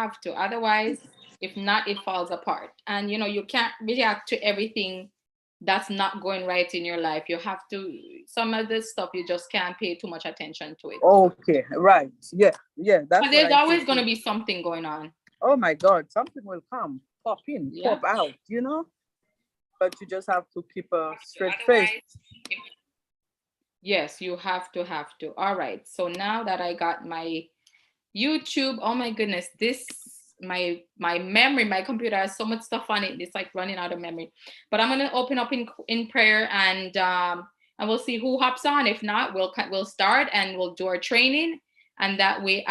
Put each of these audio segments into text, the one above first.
have to. Otherwise, if not, it falls apart. And you can't react to everything that's not going right in your life. You have to, some of this stuff, you just can't pay too much attention to it. Okay, right. Yeah, yeah, But that's what there's I always think going to too. be something going on. Oh my God, something will come, pop in, Yeah. pop out, but you just have to keep a straight face. Otherwise, yes, you have to. All right. So now that I got my YouTube, oh my goodness, this my memory, my computer has so much stuff on it. It's like running out of memory. But I'm gonna open up in prayer, and we'll see who hops on. If not, we'll start and we'll do our training, and that way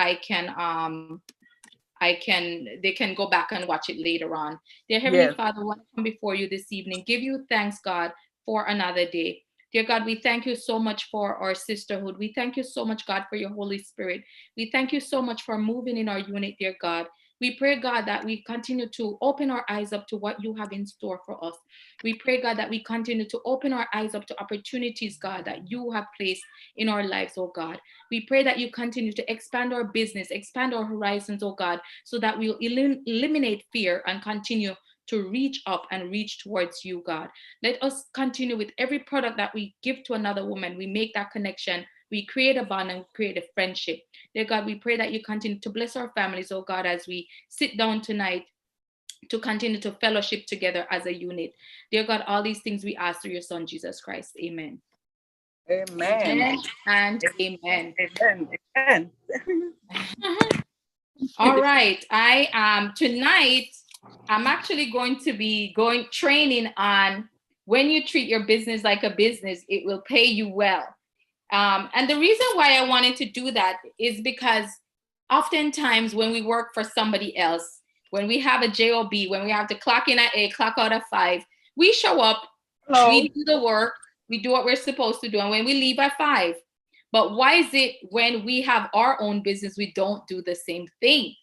they can go back and watch it later on. Dear Heavenly Yes, Father, I want to come before you this evening. Give you thanks, God, for another day. Dear God, we thank you so much for our sisterhood. We thank you so much, God, for your Holy Spirit. We thank you so much for moving in our unit, dear God. We pray, God, that we continue to open our eyes up to what you have in store for us. We pray, God, that we continue to open our eyes up to opportunities, God, that you have placed in our lives, oh God. We pray that you continue to expand our business, expand our horizons, oh God, so that we'll eliminate fear and continue to reach up and reach towards you, God. Let us continue with every product that we give to another woman. We make that connection. We create a bond and create a friendship. Dear God, we pray that you continue to bless our families, oh God, as we sit down tonight to continue to fellowship together as a unit. Dear God, all these things we ask through your Son, Jesus Christ. Amen. amen. Amen and amen. Amen. Amen. All right. I tonight I'm actually going to be going training on when you treat your business like a business, it will pay you well. And the reason why I wanted to do that is because oftentimes when we work for somebody else, when we have a job, when we have to clock in at 8, clock out at 5, we show up, Hello. we do the work, we do what we're supposed to do, and when we leave at 5. But why is it when we have our own business, we don't do the same thing?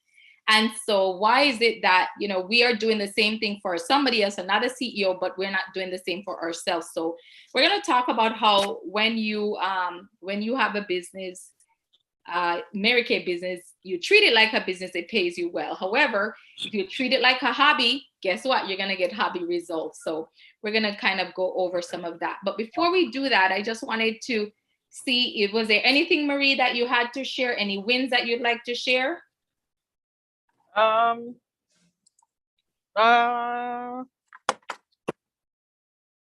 And so why is it that, we are doing the same thing for somebody else, another CEO, but we're not doing the same for ourselves? So we're going to talk about how when you have a business, Mary Kay business, you treat it like a business, it pays you well. However, if you treat it like a hobby, guess what? You're going to get hobby results. So we're going to kind of go over some of that. But before we do that, I just wanted to see if was there anything, Marie, that you had to share, any wins that you'd like to share? Um. Uh.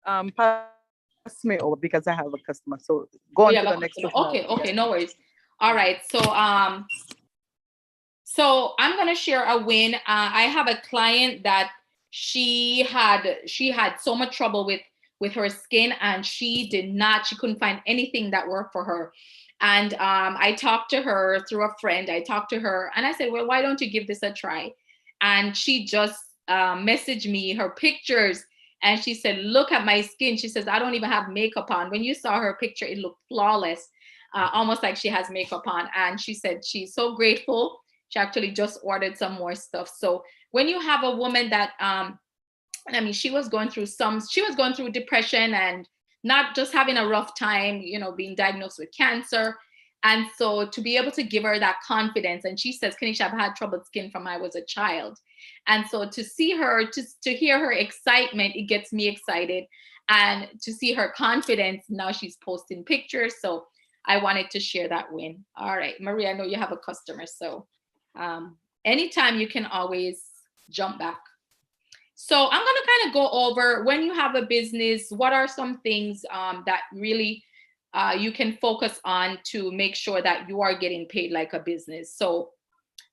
Pass me over because I have a customer. So go on Oh, to you the have a next customer. question. Okay, no worries. All right. So I'm gonna share a win. I have a client that she had so much trouble with her skin, and she couldn't find anything that worked for her. And I talked to her through a friend. I talked to her and I said, well, why don't you give this a try? And she just messaged me her pictures, and she said, look at my skin. She says, I don't even have makeup on. When you saw her picture, it looked flawless, almost like she has makeup on. And she said she's so grateful. She actually just ordered some more stuff. So when you have a woman that, she was going through depression and not just having a rough time, being diagnosed with cancer. And so to be able to give her that confidence, and she says, Kanisha, I've had troubled skin from I was a child. And so to see her, to hear her excitement, it gets me excited. And to see her confidence, now she's posting pictures. So I wanted to share that win. All right, Maria, I know you have a customer. So anytime you can always jump back. So I'm going to kind of go over when you have a business, what are some things that really you can focus on to make sure that you are getting paid like a business. So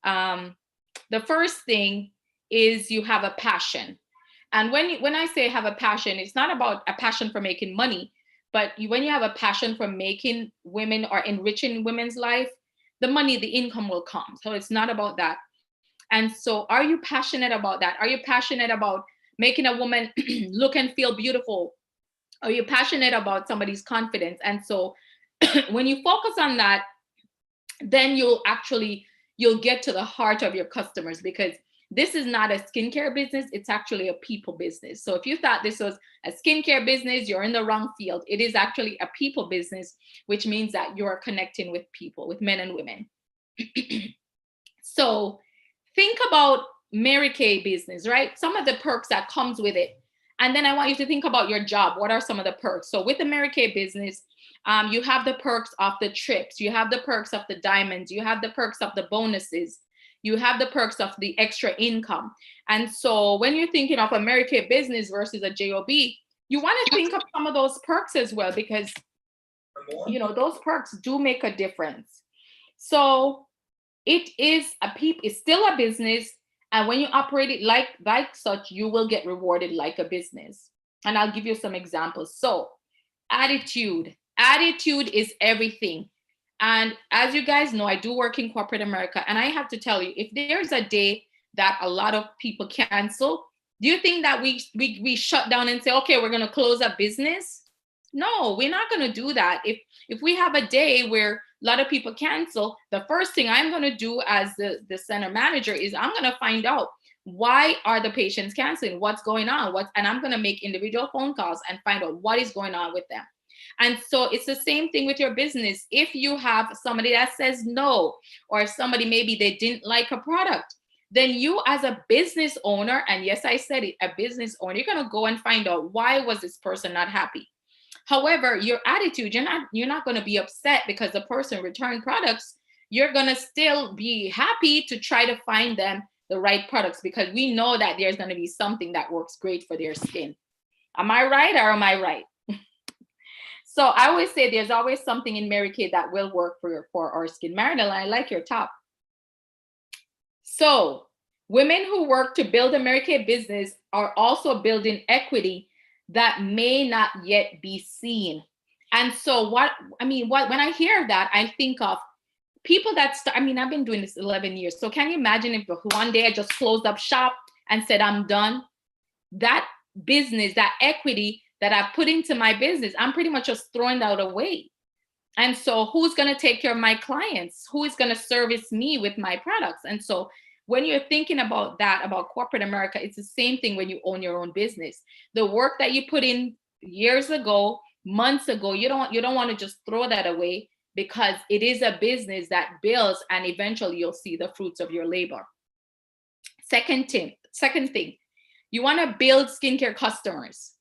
the first thing is you have a passion. And when I say have a passion, it's not about a passion for making money, but when you have a passion for making women or enriching women's life, the money, the income will come. So it's not about that. And so are you passionate about that? Are you passionate about making a woman look and feel beautiful? Are you passionate about somebody's confidence? And so when you focus on that, then you'll get to the heart of your customers, because this is not a skincare business. It's actually a people business. So if you thought this was a skincare business, you're in the wrong field. It is actually a people business, which means that you're connecting with people, with men and women. So think about Mary Kay business, right? Some of the perks that comes with it. And then I want you to think about your job. What are some of the perks? So with the Mary Kay business, you have the perks of the trips. You have the perks of the diamonds. You have the perks of the bonuses. You have the perks of the extra income. And so when you're thinking of a Mary Kay business versus a JOB, you want to think of some of those perks as well, because, you know, those perks do make a difference. So it's still a business. And when you operate it like such, you will get rewarded like a business. And I'll give you some examples. So attitude is everything. And as you guys know, I do work in corporate America. And I have to tell you, if there's a day that a lot of people cancel, do you think that we shut down and say, okay, we're going to close a business? No, we're not going to do that. If we have a day where a lot of people cancel, the first thing I'm going to do as the center manager is I'm going to find out, why are the patients canceling? What's going on? And I'm going to make individual phone calls and find out what is going on with them. And so it's the same thing with your business. If you have somebody that says no, or somebody maybe they didn't like a product, then you as a business owner, and yes, I said it, a business owner, you're going to go and find out, why was this person not happy? However, your attitude, you're not going to be upset because the person returned products. You're going to still be happy to try to find them the right products, because we know that there's going to be something that works great for their skin. Am I right, or am I right? So I always say there's always something in Mary Kay that will work for our skin. Marilyn, I like your top. So women who work to build a Mary Kay business are also building equity that may not yet be seen. And so when I hear that, I think of people that I've been doing this 11 years. So can you imagine if one day I just closed up shop and said, I'm done? That business, that equity that I've put into my business, I'm pretty much just throwing that away. And so who's going to take care of my clients? Who is going to service me with my products? And so when you're thinking about that, about corporate America, it's the same thing when you own your own business. The work that you put in years ago, months ago, you don't want to just throw that away, because it is a business that builds, and eventually you'll see the fruits of your labor. Second thing, you want to build skincare customers.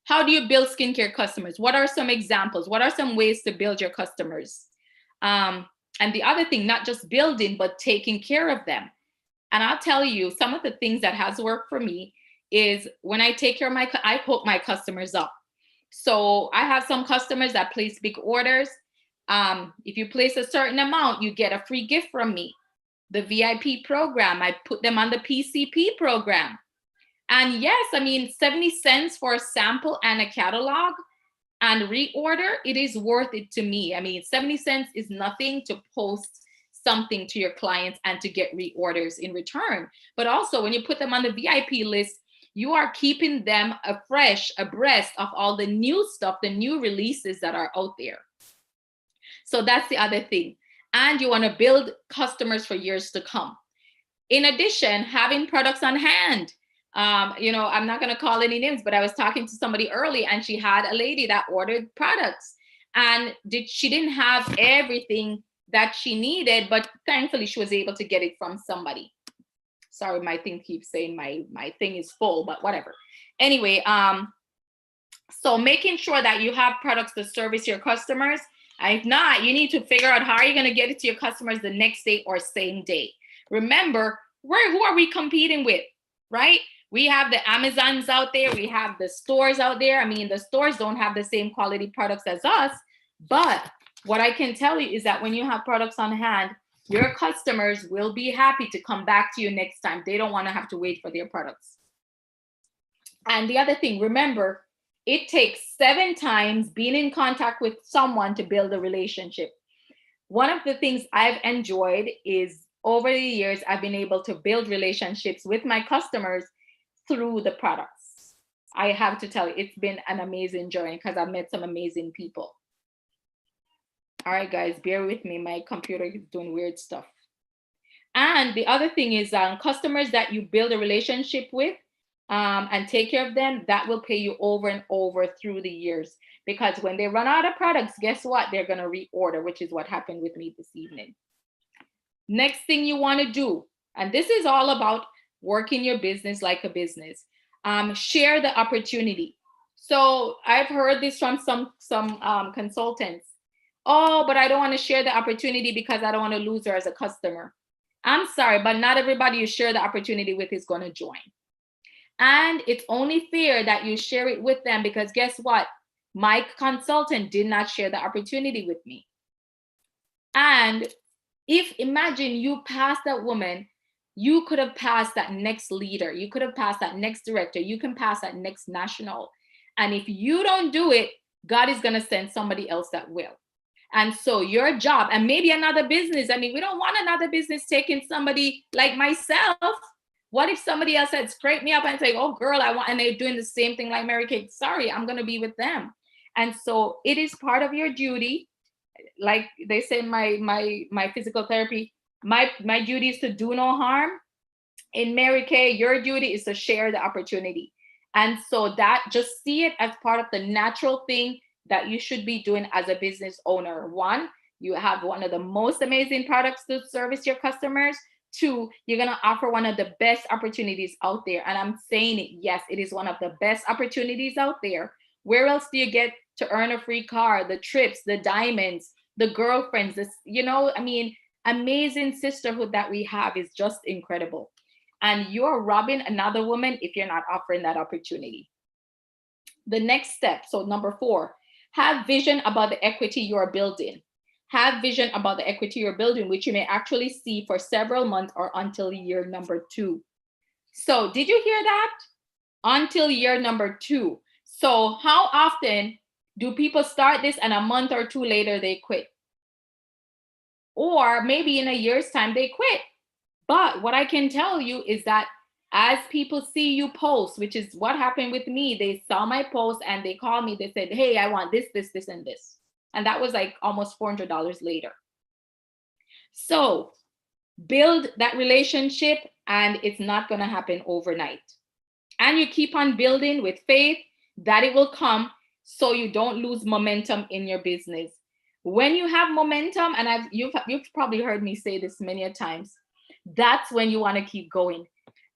How do you build skincare customers? What are some examples? What are some ways to build your customers? And the other thing, not just building, but taking care of them. And I'll tell you, some of the things that has worked for me is when I take care of I hook my customers up. So I have some customers that place big orders. If you place a certain amount, you get a free gift from me. The VIP program, I put them on the PCP program. And yes, 70 cents for a sample and a catalog and reorder, it is worth it to me. 70 cents is nothing to post something to your clients and to get reorders in return. But also when you put them on the VIP list, you are keeping them abreast of all the new stuff, the new releases that are out there. So that's the other thing. And you want to build customers for years to come. In addition, having products on hand. I'm not going to call any names, but I was talking to somebody early, and she had a lady that ordered products, and she didn't have everything that she needed, but thankfully she was able to get it from somebody. Sorry, my thing keeps saying my thing is full, but whatever. Anyway, so making sure that you have products to service your customers. And if not, you need to figure out how are you going to get it to your customers the next day or same day. Remember, who are we competing with, right? We have the Amazons out there. We have the stores out there. The stores don't have the same quality products as us. But what I can tell you is that when you have products on hand, your customers will be happy to come back to you next time. They don't want to have to wait for their products. And the other thing, remember, it takes 7 times being in contact with someone to build a relationship. One of the things I've enjoyed is over the years, I've been able to build relationships with my customers through the products. I have to tell you, it's been an amazing journey because I've met some amazing people. All right, guys, bear with me. My computer is doing weird stuff. And the other thing is customers that you build a relationship with and take care of them, that will pay you over and over through the years. Because when they run out of products, guess what? They're going to reorder, which is what happened with me this evening. Next thing you want to do, And this is all about working your business like a business. Share the opportunity. So I've heard this from some consultants. Oh, but I don't want to share the opportunity because I don't want to lose her as a customer. I'm sorry, but not everybody you share the opportunity with is going to join. And it's only fair that you share it with them, because guess what? My consultant did not share the opportunity with me. And if imagine you pass that woman, you could have passed that next leader, you could have passed that next director, you can pass that next national. And if you don't do it, God is going to send somebody else that will. And so your job, and maybe another business, I mean, we don't want another business taking somebody like myself. What if somebody else had scraped me up and say, oh girl, I want, and they're doing the same thing like Mary Kate. Sorry, I'm going to be with them. And so it is part of your duty. Like they say in my physical therapy, my duty is to do no harm. In Mary Kay, your duty is to share the opportunity. And so that, just see it as part of the natural thing that you should be doing as a business owner. One, you have one of the most amazing products to service your customers. Two, you're going to offer one of the best opportunities out there. And I'm saying it, yes, it is one of the best opportunities out there. Where else do you get to earn a free car, the trips, the diamonds, the girlfriends, this, you know, I mean, amazing sisterhood that we have is just incredible. And you're robbing another woman if you're not offering that opportunity. The next step, so number 4, have vision about the equity you're building. Have vision about the equity you're building, which you may actually see for several months or until year number 2. So did you hear that? Until year number 2. So how often do people start this and a month or 2 later they quit? Or maybe in a year's time they quit. But what I can tell you is that as people see you post, which is what happened with me, they saw my post and they called me, they said, hey, I want this, this, this, and this. And that was like almost $400 later. So build that relationship, and it's not going to happen overnight. And you keep on building with faith that it will come, so you don't lose momentum in your business. When you have momentum, and you've probably heard me say this many a times, that's when you want to keep going.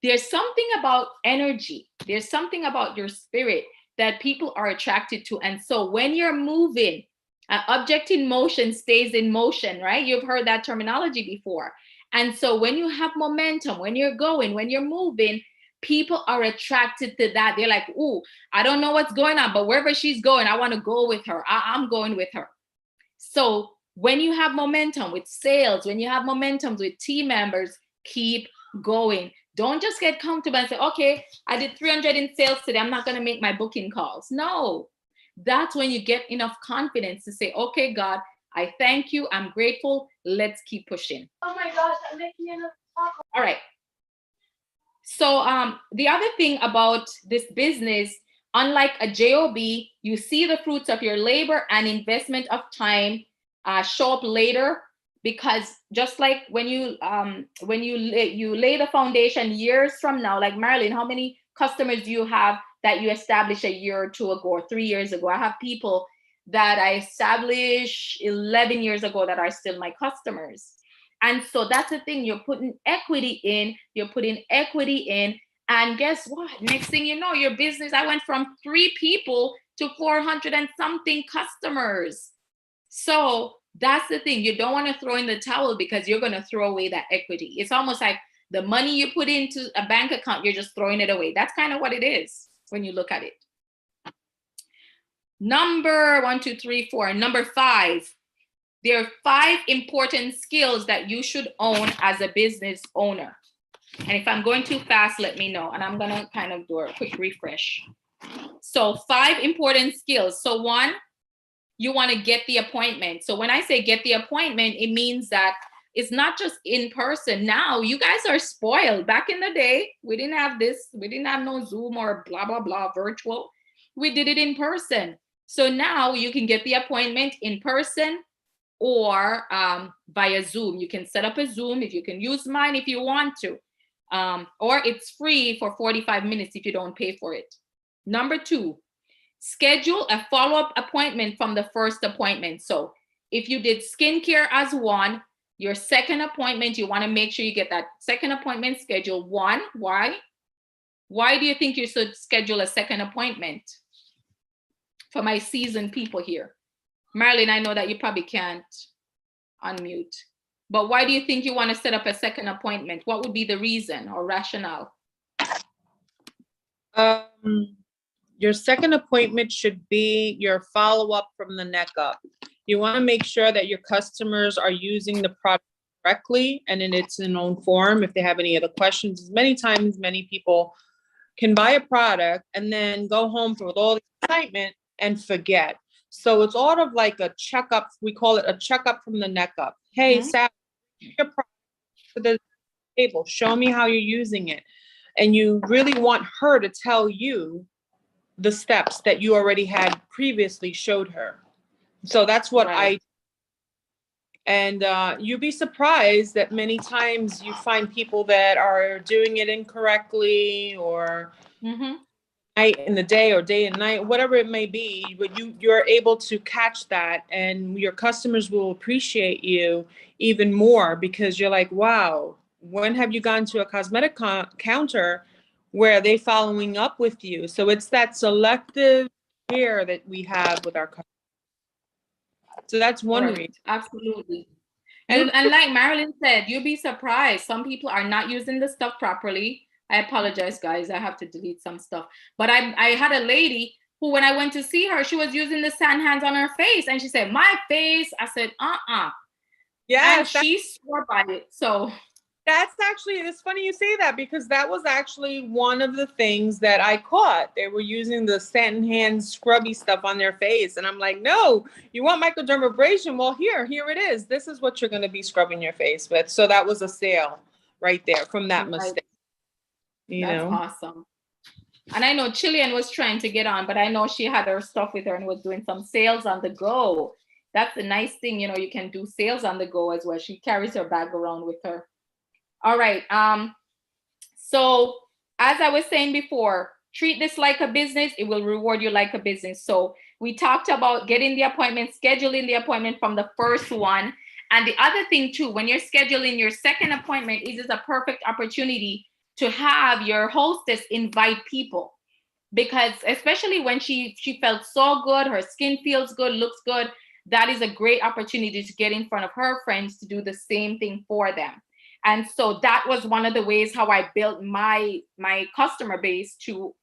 There's something about energy. There's something about your spirit that people are attracted to. And so when you're moving, an object in motion stays in motion, right? You've heard that terminology before. And so when you have momentum, when you're going, when you're moving, people are attracted to that. They're like, ooh, I don't know what's going on, but wherever she's going, I want to go with her. I'm going with her. So when you have momentum with sales, when you have momentum with team members, keep going. Don't just get comfortable and say, okay, I did 300 in sales today, I'm not going to make my booking calls. No, that's when you get enough confidence to say, okay, God, I thank you. I'm grateful. Let's keep pushing. Oh my gosh, I'm making enough. All right. So the other thing about this business, unlike a job, you see the fruits of your labor and investment of time show up later, because just like when you lay the foundation years from now, like Marilyn, how many customers do you have that you established a year or 2 ago or 3 years ago? I have people that I established 11 years ago that are still my customers. And so that's the thing, you're putting equity in, and guess what? Next thing you know, your business, I went from 3 people to 400 and something customers. So that's the thing, you don't want to throw in the towel, because you're going to throw away that equity. It's almost like the money you put into a bank account, you're just throwing it away. That's kind of what it is when you look at it. Number 1, 2, 3, 4. Number 5. There are 5 important skills that you should own as a business owner. And if I'm going too fast, let me know. And I'm going to kind of do a quick refresh. So 5 important skills. So 1, you want to get the appointment. So when I say get the appointment, it means that it's not just in person. Now you guys are spoiled. Back in the day, we didn't have this. We didn't have no Zoom or blah, blah, blah, virtual. We did it in person. So now you can get the appointment in person or via Zoom. You can set up a Zoom, if you can use mine if you want to. Or it's free for 45 minutes if you don't pay for it. Number 2, schedule a follow-up appointment from the first appointment. So if you did skincare as 1, Your second appointment, you want to make sure you get that second appointment scheduled. One, why? Why do you think you should schedule a second appointment? For my seasoned people here. Marilyn, I know that you probably can't unmute, but why do you think you want to set up a second appointment? What would be the reason or rationale? Your second appointment should be your follow-up from the neck up. You want to make sure that your customers are using the product correctly and in its own form. If they have any other questions, many times, many people can buy a product and then go home with all the excitement and forget. So it's sort of like a checkup. We call it a checkup from the neck up. Hey, Sally, your product to the table. Show me how you're using it. And you really want her to tell you the steps that you already had previously showed her. So that's what and you'd be surprised that many times you find people that are doing it incorrectly or night in the day or day and night, whatever it may be, but you're able to catch that and your customers will appreciate you even more because you're like, wow, when have you gone to a cosmetic counter where they following up with you? So it's that selective care that we have with our customers. So that's one reason. Absolutely. And like Marilyn said, you'll be surprised. Some people are not using the stuff properly. I apologize, guys. I have to delete some stuff. But I had a lady who, when I went to see her, she was using the sand hands on her face. And she said, my face. I said, Yeah. And she swore by it. So that's actually, it's funny you say that because that was actually one of the things that I caught. They were using the sand hand scrubby stuff on their face. And I'm like, no, you want microdermabrasion? Well, here it is. This is what you're going to be scrubbing your face with. So that was a sale right there from that mistake. That's awesome. And I know Chillian was trying to get on, but I know she had her stuff with her and was doing some sales on the go. That's a nice thing. You can do sales on the go as well. She carries her bag around with her. All right. So as I was saying before, treat this like a business. It will reward you like a business. So we talked about getting the appointment, scheduling the appointment from the first one. And the other thing too, when you're scheduling your second appointment, it is a perfect opportunity to have your hostess invite people. Because especially when she felt so good, her skin feels good, looks good, that is a great opportunity to get in front of her friends to do the same thing for them. And so that was one of the ways how I built my customer base to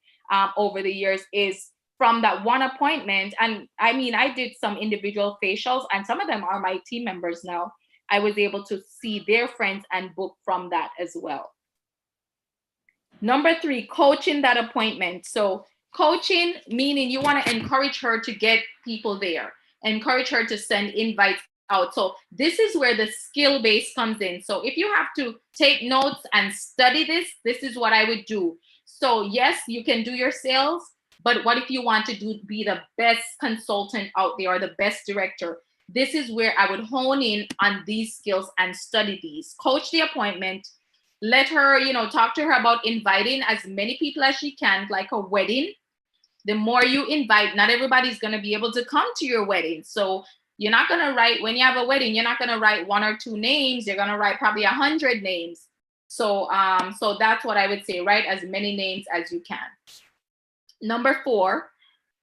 over the years is from that one appointment. And I mean, I did some individual facials and some of them are my team members now. I was able to see their friends and book from that as well. Number 3, coaching that appointment. So coaching, meaning you want to encourage her to get people there, encourage her to send invites out. So this is where the skill base comes in. So if you have to take notes and study this is what I would do. So yes, you can do your sales, but what if you want to be the best consultant out there or the best director? This is where I would hone in on these skills and study these. Coach the appointment. Let her, talk to her about inviting as many people as she can, like a wedding. The more you invite, not everybody's going to be able to come to your wedding. So you're not going to write, when you have a wedding, you're not going to write 1 or 2 names. You're going to write probably 100 names. So that's what I would say. Write as many names as you can. Number 4,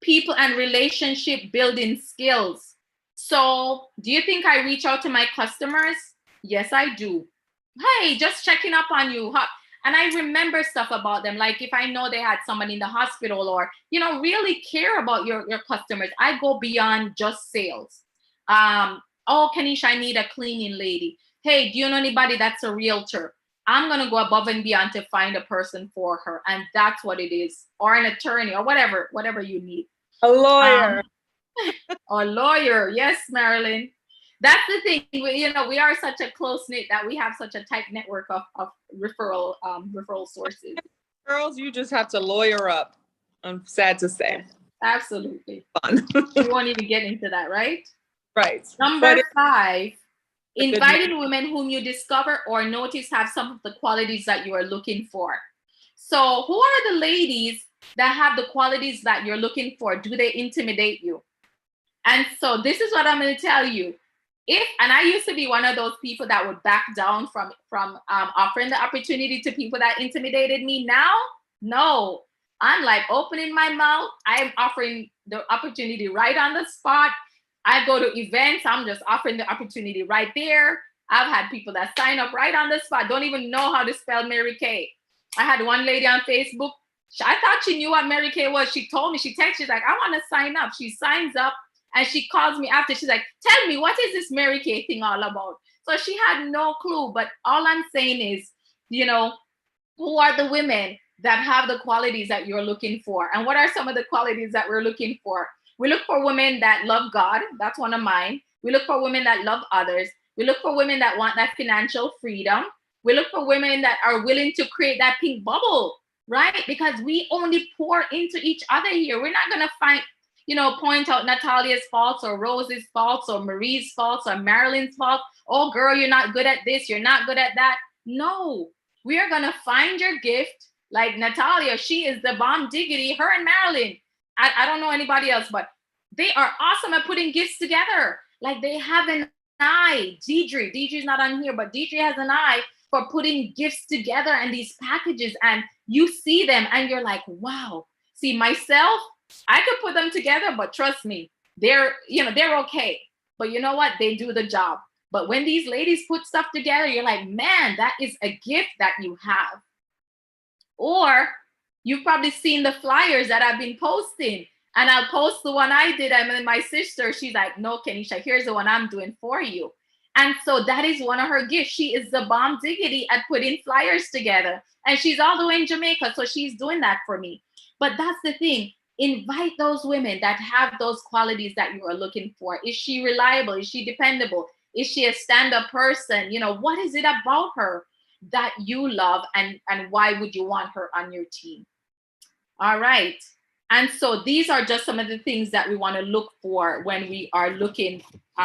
people and relationship building skills. So do you think I reach out to my customers? Yes, I do. Hey, just checking up on you. And I remember stuff about them. Like if I know they had someone in the hospital or, really care about your customers. I go beyond just sales. Oh, Kanisha, I need a cleaning lady. Hey, do you know anybody that's a realtor? I'm going to go above and beyond to find a person for her. And that's what it is. Or an attorney or whatever you need. A lawyer. A lawyer. Yes, Marilyn. That's the thing. We are such a close-knit that we have such a tight network of referral sources. Girls, you just have to lawyer up. I'm sad to say. Absolutely. Fun. We won't even get into that, right? Right. Number 5, inviting women whom you discover or notice have some of the qualities that you are looking for. So who are the ladies that have the qualities that you're looking for? Do they intimidate you? And so this is what I'm going to tell you. and I used to be one of those people that would back down from offering the opportunity to people that intimidated me. Now, no, I'm like opening my mouth. I am offering the opportunity right on the spot. I go to events, I'm just offering the opportunity right there. I've had people that sign up right on the spot, don't even know how to spell Mary Kay. I had one lady on Facebook. I thought she knew what Mary Kay was. She told me, she texted, she's like, I want to sign up. She signs up and she calls me after. She's like, tell me, what is this Mary Kay thing all about? So she had no clue. But all I'm saying is, you know, who are the women that have the qualities that you're looking for? And what are some of the qualities that we're looking for? We look for women that love God. That's one of mine. We look for women that love others. We look for women that want that financial freedom. We look for women that are willing to create that pink bubble, right? Because we only pour into each other here. We're not going to point out Natalia's faults or Rose's faults or Marie's faults or Marilyn's faults. Oh, girl, you're not good at this. You're not good at that. No, we are going to find your gift. Like Natalia, she is the bomb diggity. Her and Marilyn, I don't know anybody else, but they are awesome at putting gifts together. Like they have an eye. Deidre's not on here, but Deidre has an eye for putting gifts together and these packages, and you see them and you're like, wow. See, myself, I could put them together, but trust me, they're okay. But you know what? They do the job. But when these ladies put stuff together, you're like, man, that is a gift that you have. Or you've probably seen the flyers that I've been posting, and I'll post the one I did. And then my sister, she's like, no, Kenisha, here's the one I'm doing for you. And so that is one of her gifts. She is the bomb diggity at putting flyers together. And she's all the way in Jamaica, so she's doing that for me. But that's the thing. Invite those women that have those qualities that you are looking for. Is she reliable? Is she dependable? Is she a stand-up person? You know, what is it about her that you love, and why would you want her on your team? All right. And so these are just some of the things that we want to look for when we are looking,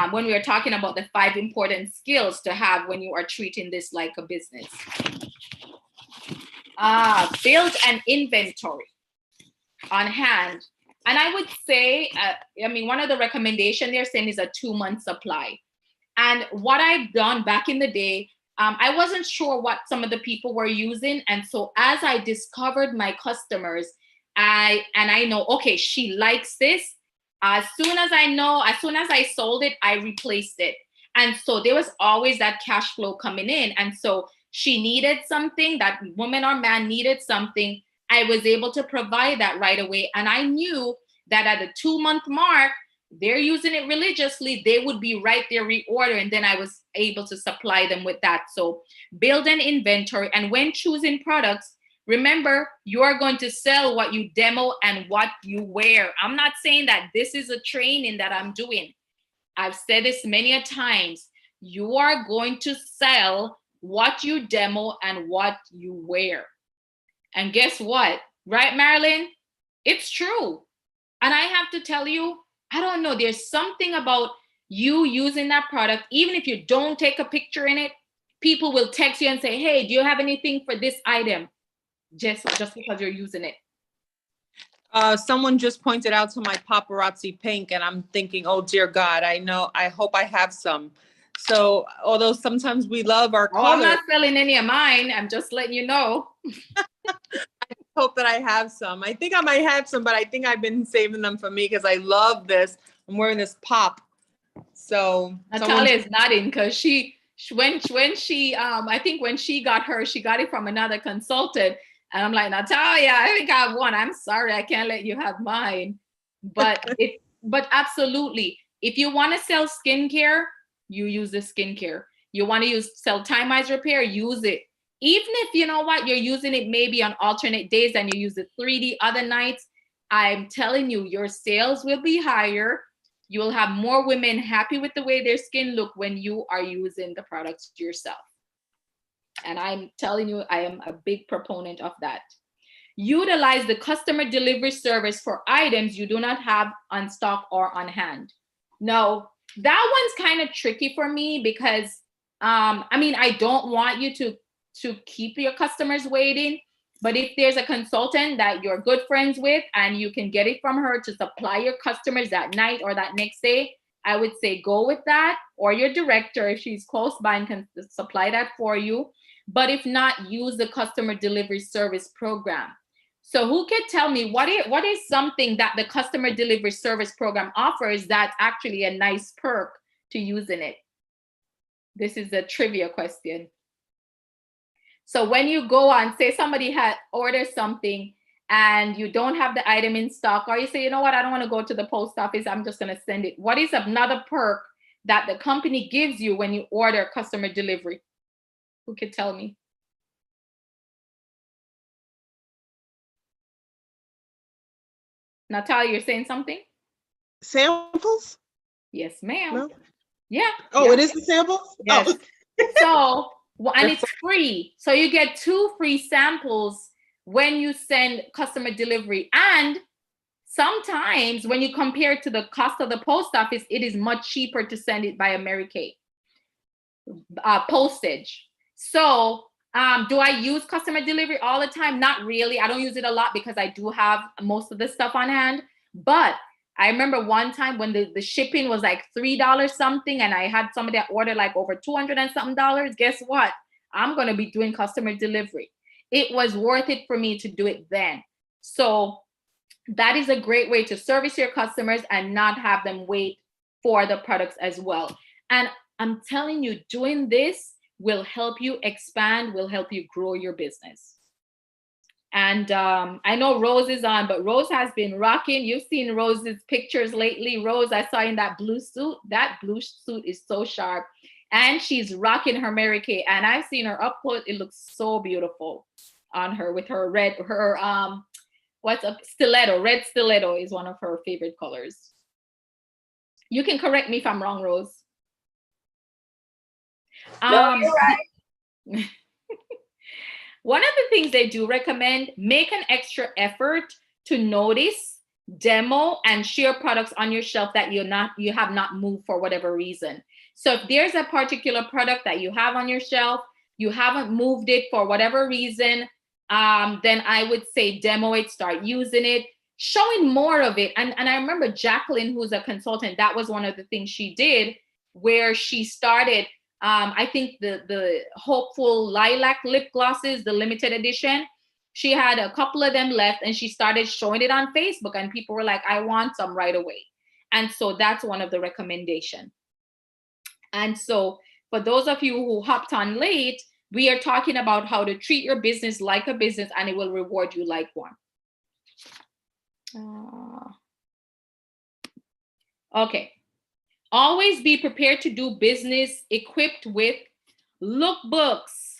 when we are talking about the 5 important skills to have when you are treating this like a business. Build an inventory on hand. And I would say, one of the recommendations they're saying is a 2-month supply. And what I've done back in the day, I wasn't sure what some of the people were using. And so as I discovered my customers, I know, okay, she likes this. As soon as I sold it, I replaced it. And so there was always that cash flow coming in. And so she needed something, that woman or man needed something. I was able to provide that right away. And I knew that at the 2-month mark, they're using it religiously, they would be right there reorder. And then I was able to supply them with that. So build an inventory. And when choosing products, remember, you're going to sell what you demo and what you wear. I'm not saying that this is a training that I'm doing. I've said this many a times. You are going to sell what you demo and what you wear. And guess what? Right, Marilyn? It's true. And I have to tell you, I don't know, there's something about you using that product, even if you don't take a picture in it, people will text you and say, hey, do you have anything for this item? Just because you're using it. Someone just pointed out to my paparazzi pink, and I'm thinking, oh dear God, I hope I have some. So although sometimes we love our color. I'm not selling any of mine. I'm just letting you know. I hope that I have some. I think I might have some, but I think I've been saving them for me because I love this. I'm wearing this pop. So Natalia is nodding because when she I think when she got it from another consultant. And I'm like, Natalia, I think I have one. I'm sorry, I can't let you have mine. But absolutely, if you want to sell skincare, you use the skincare. You want to sell Time-Eyes Repair, use it. Even if you know what, you're using it maybe on alternate days and you use it 3D other nights, I'm telling you, your sales will be higher. You will have more women happy with the way their skin look when you are using the products yourself. And I'm telling you, I am a big proponent of that. Utilize the customer delivery service for items you do not have on stock or on hand. Now, that one's kind of tricky for me because, I don't want you to keep your customers waiting. But if there's a consultant that you're good friends with and you can get it from her to supply your customers that night or that next day, I would say go with that, or your director, if she's close by and can supply that for you. But if not, use the customer delivery service program. So who can tell me what is something that the customer delivery service program offers that's actually a nice perk to using it? This is a trivia question. So when you go on, say somebody had ordered something and you don't have the item in stock, or you say, you know what, I don't want to go to the post office, I'm just going to send it. What is another perk that the company gives you when you order customer delivery? Who could tell me? Natalia, you're saying something? Samples? Yes, ma'am. No? Yeah. Oh, yeah. it is the samples? Yes. Oh. So, and it's free. So you get 2 free samples when you send customer delivery. And sometimes when you compare it to the cost of the post office, it is much cheaper to send it by American postage. So do I use customer delivery all the time? Not really. I don't use it a lot because I do have most of the stuff on hand. But I remember one time when the shipping was like $3 something, and I had somebody that ordered like over 200 and something dollars. Guess what? I'm going to be doing customer delivery. It was worth it for me to do it then. So that is a great way to service your customers and not have them wait for the products as well. And I'm telling you, doing this will help you expand, will help you grow your business. And I know Rose is on, but Rose has been rocking. You've seen Rose's pictures lately. Rose, I saw in that blue suit. That blue suit is so sharp. And she's rocking her Mary Kay. And I've seen her up close. It looks so beautiful on her with her red, what's a stiletto. Red stiletto is one of her favorite colors. You can correct me if I'm wrong, Rose. No, you're right. One of the things they do recommend, make an extra effort to notice, demo, and share products on your shelf that you have not moved for whatever reason. So if there's a particular product that you have on your shelf, you haven't moved it for whatever reason, then I would say demo it, start using it, showing more of it. And I remember Jacqueline, who's a consultant, that was one of the things she did, where she started, I think the Hopeful Lilac lip glosses, the limited edition, she had a couple of them left and she started showing it on Facebook and people were like, I want some right away. And so that's one of the recommendations. And so for those of you who hopped on late, we are talking about how to treat your business like a business and it will reward you like one. Okay. Always be prepared to do business equipped with lookbooks.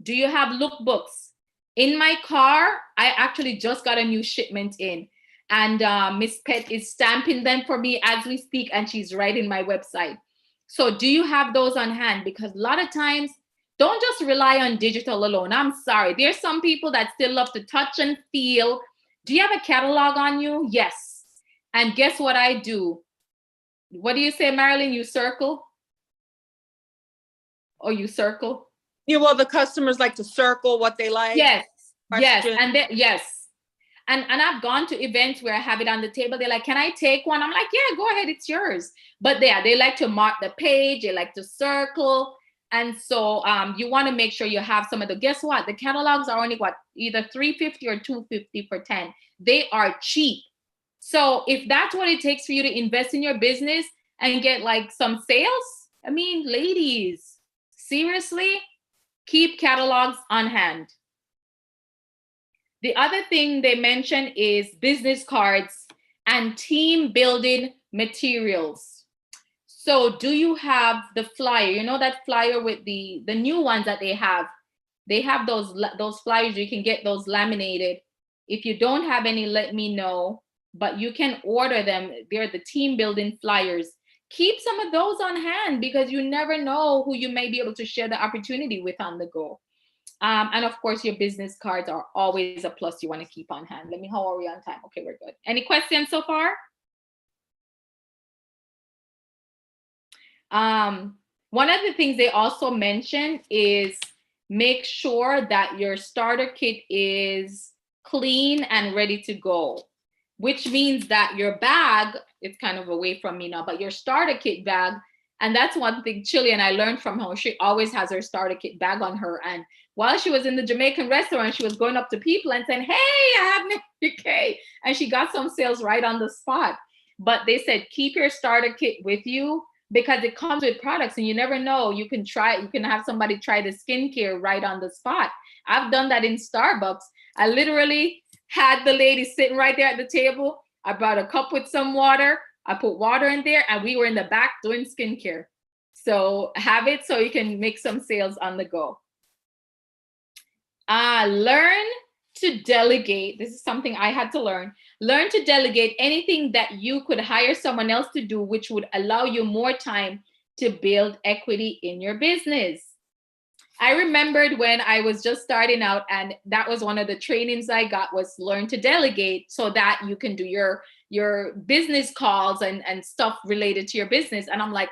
Do you have lookbooks? In my car, I actually just got a new shipment in, and Miss Pet is stamping them for me as we speak, and she's writing my website. So do you have those on hand? Because a lot of times, don't just rely on digital alone. I'm sorry. There's some people that still love to touch and feel. Do you have a catalog on you? Yes. And guess what I do? What do you say, Marilyn? You circle? Or you circle? Yeah, well, the customers like to circle what they like. Yes, yes, Question. and then, yes. And I've gone to events where I have it on the table. They're like, can I take one? I'm like, yeah, go ahead, it's yours. But they like to mark the page, they like to circle. And so you want to make sure you have some of the, guess what? The catalogs are only what, either $3.50 or $2.50 for 10. They are cheap. So if that's what it takes for you to invest in your business and get like some sales, I mean, ladies, seriously, keep catalogs on hand. The other thing they mention is business cards and team building materials. So do you have the flyer? You know that flyer with the new ones that they have? They have those flyers. You can get those laminated. If you don't have any, let me know. But you can order them. They're the team building flyers. Keep some of those on hand because you never know who you may be able to share the opportunity with on the go. And of course, your business cards are always a plus you want to keep on hand. How are we on time? Okay, we're good. Any questions so far? One of the things they also mention is make sure that your starter kit is clean and ready to go. which means that your bag, it's kind of away from me now, but your starter kit bag, and that's one thing Chilean I learned from her. She always has her starter kit bag on her. And while she was in the Jamaican restaurant, she was going up to people and saying, hey, I have Mary Kay. And she got some sales right on the spot. But they said, keep your starter kit with you because it comes with products and you never know. You can have somebody try the skincare right on the spot. I've done that in Starbucks. I literally had the lady sitting right there at the table. I brought a cup with some water. I put water in there and we were in the back doing skincare. So have it so you can make some sales on the go. Learn to delegate. This is something I had to learn. Learn to delegate anything that you could hire someone else to do, which would allow you more time to build equity in your business. I remembered when I was just starting out, and that was one of the trainings I got, was learn to delegate so that you can do your business calls and stuff related to your business. And I'm like,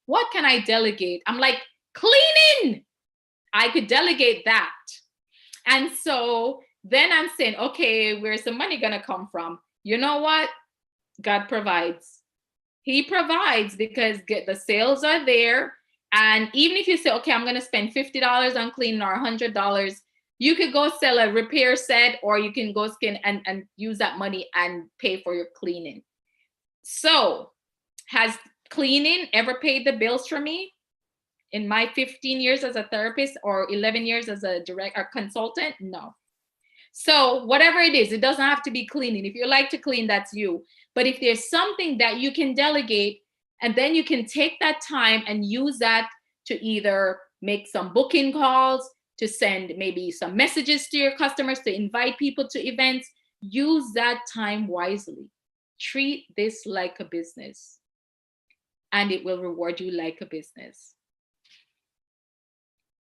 what can I delegate? I'm like, cleaning. I could delegate that. And so then I'm saying, okay, where's the money gonna come from? You know what? God provides. He provides because the sales are there. And even if you say, okay, I'm going to spend $50 on cleaning or $100, you could go sell a repair set, or you can go skin and use that money and pay for your cleaning. So has cleaning ever paid the bills for me in my 15 years as a therapist or 11 years as a direct or consultant? No. So whatever it is, it doesn't have to be cleaning. If you like to clean, that's you. But if there's something that you can delegate, and then you can take that time and use that to either make some booking calls, to send maybe some messages to your customers, to invite people to events, use that time wisely. Treat this like a business, and it will reward you like a business.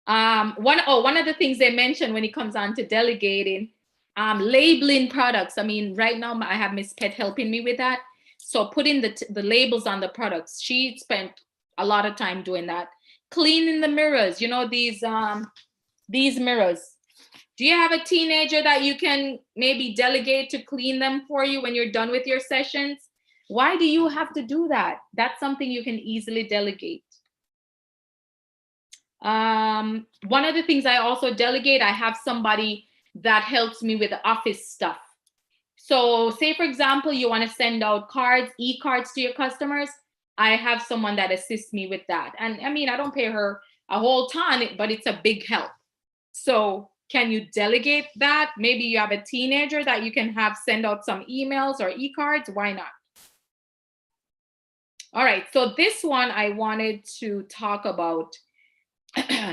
One of the things they mentioned when it comes on to delegating, labeling products. I mean, right now I have Miss Pet helping me with that. So putting the labels on the products. She spent a lot of time doing that. Cleaning the mirrors, you know, these mirrors. Do you have a teenager that you can maybe delegate to clean them for you when you're done with your sessions? Why do you have to do that? That's something you can easily delegate. One of the things I also delegate, I have somebody that helps me with the office stuff. So say, for example, you want to send out cards, e-cards to your customers. I have someone that assists me with that. And I mean, I don't pay her a whole ton, but it's a big help. So can you delegate that? Maybe you have a teenager that you can have send out some emails or e-cards. Why not? All right. So this one I wanted to talk about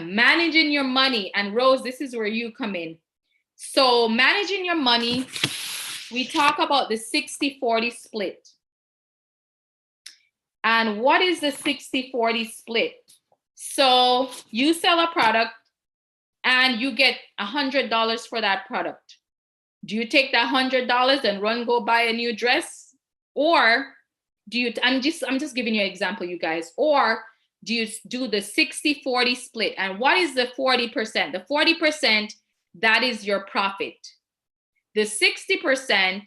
managing your money. And Rose, this is where you come in. So managing your money, we talk about the 60-40 split. And what is the 60-40 split? So you sell a product and you get $100 for that product. Do you take that $100 and go buy a new dress? Or do you, I'm just giving you an example, you guys, or do you do the 60-40 split? And what is the 40%? The 40%, that is your profit. The 60%,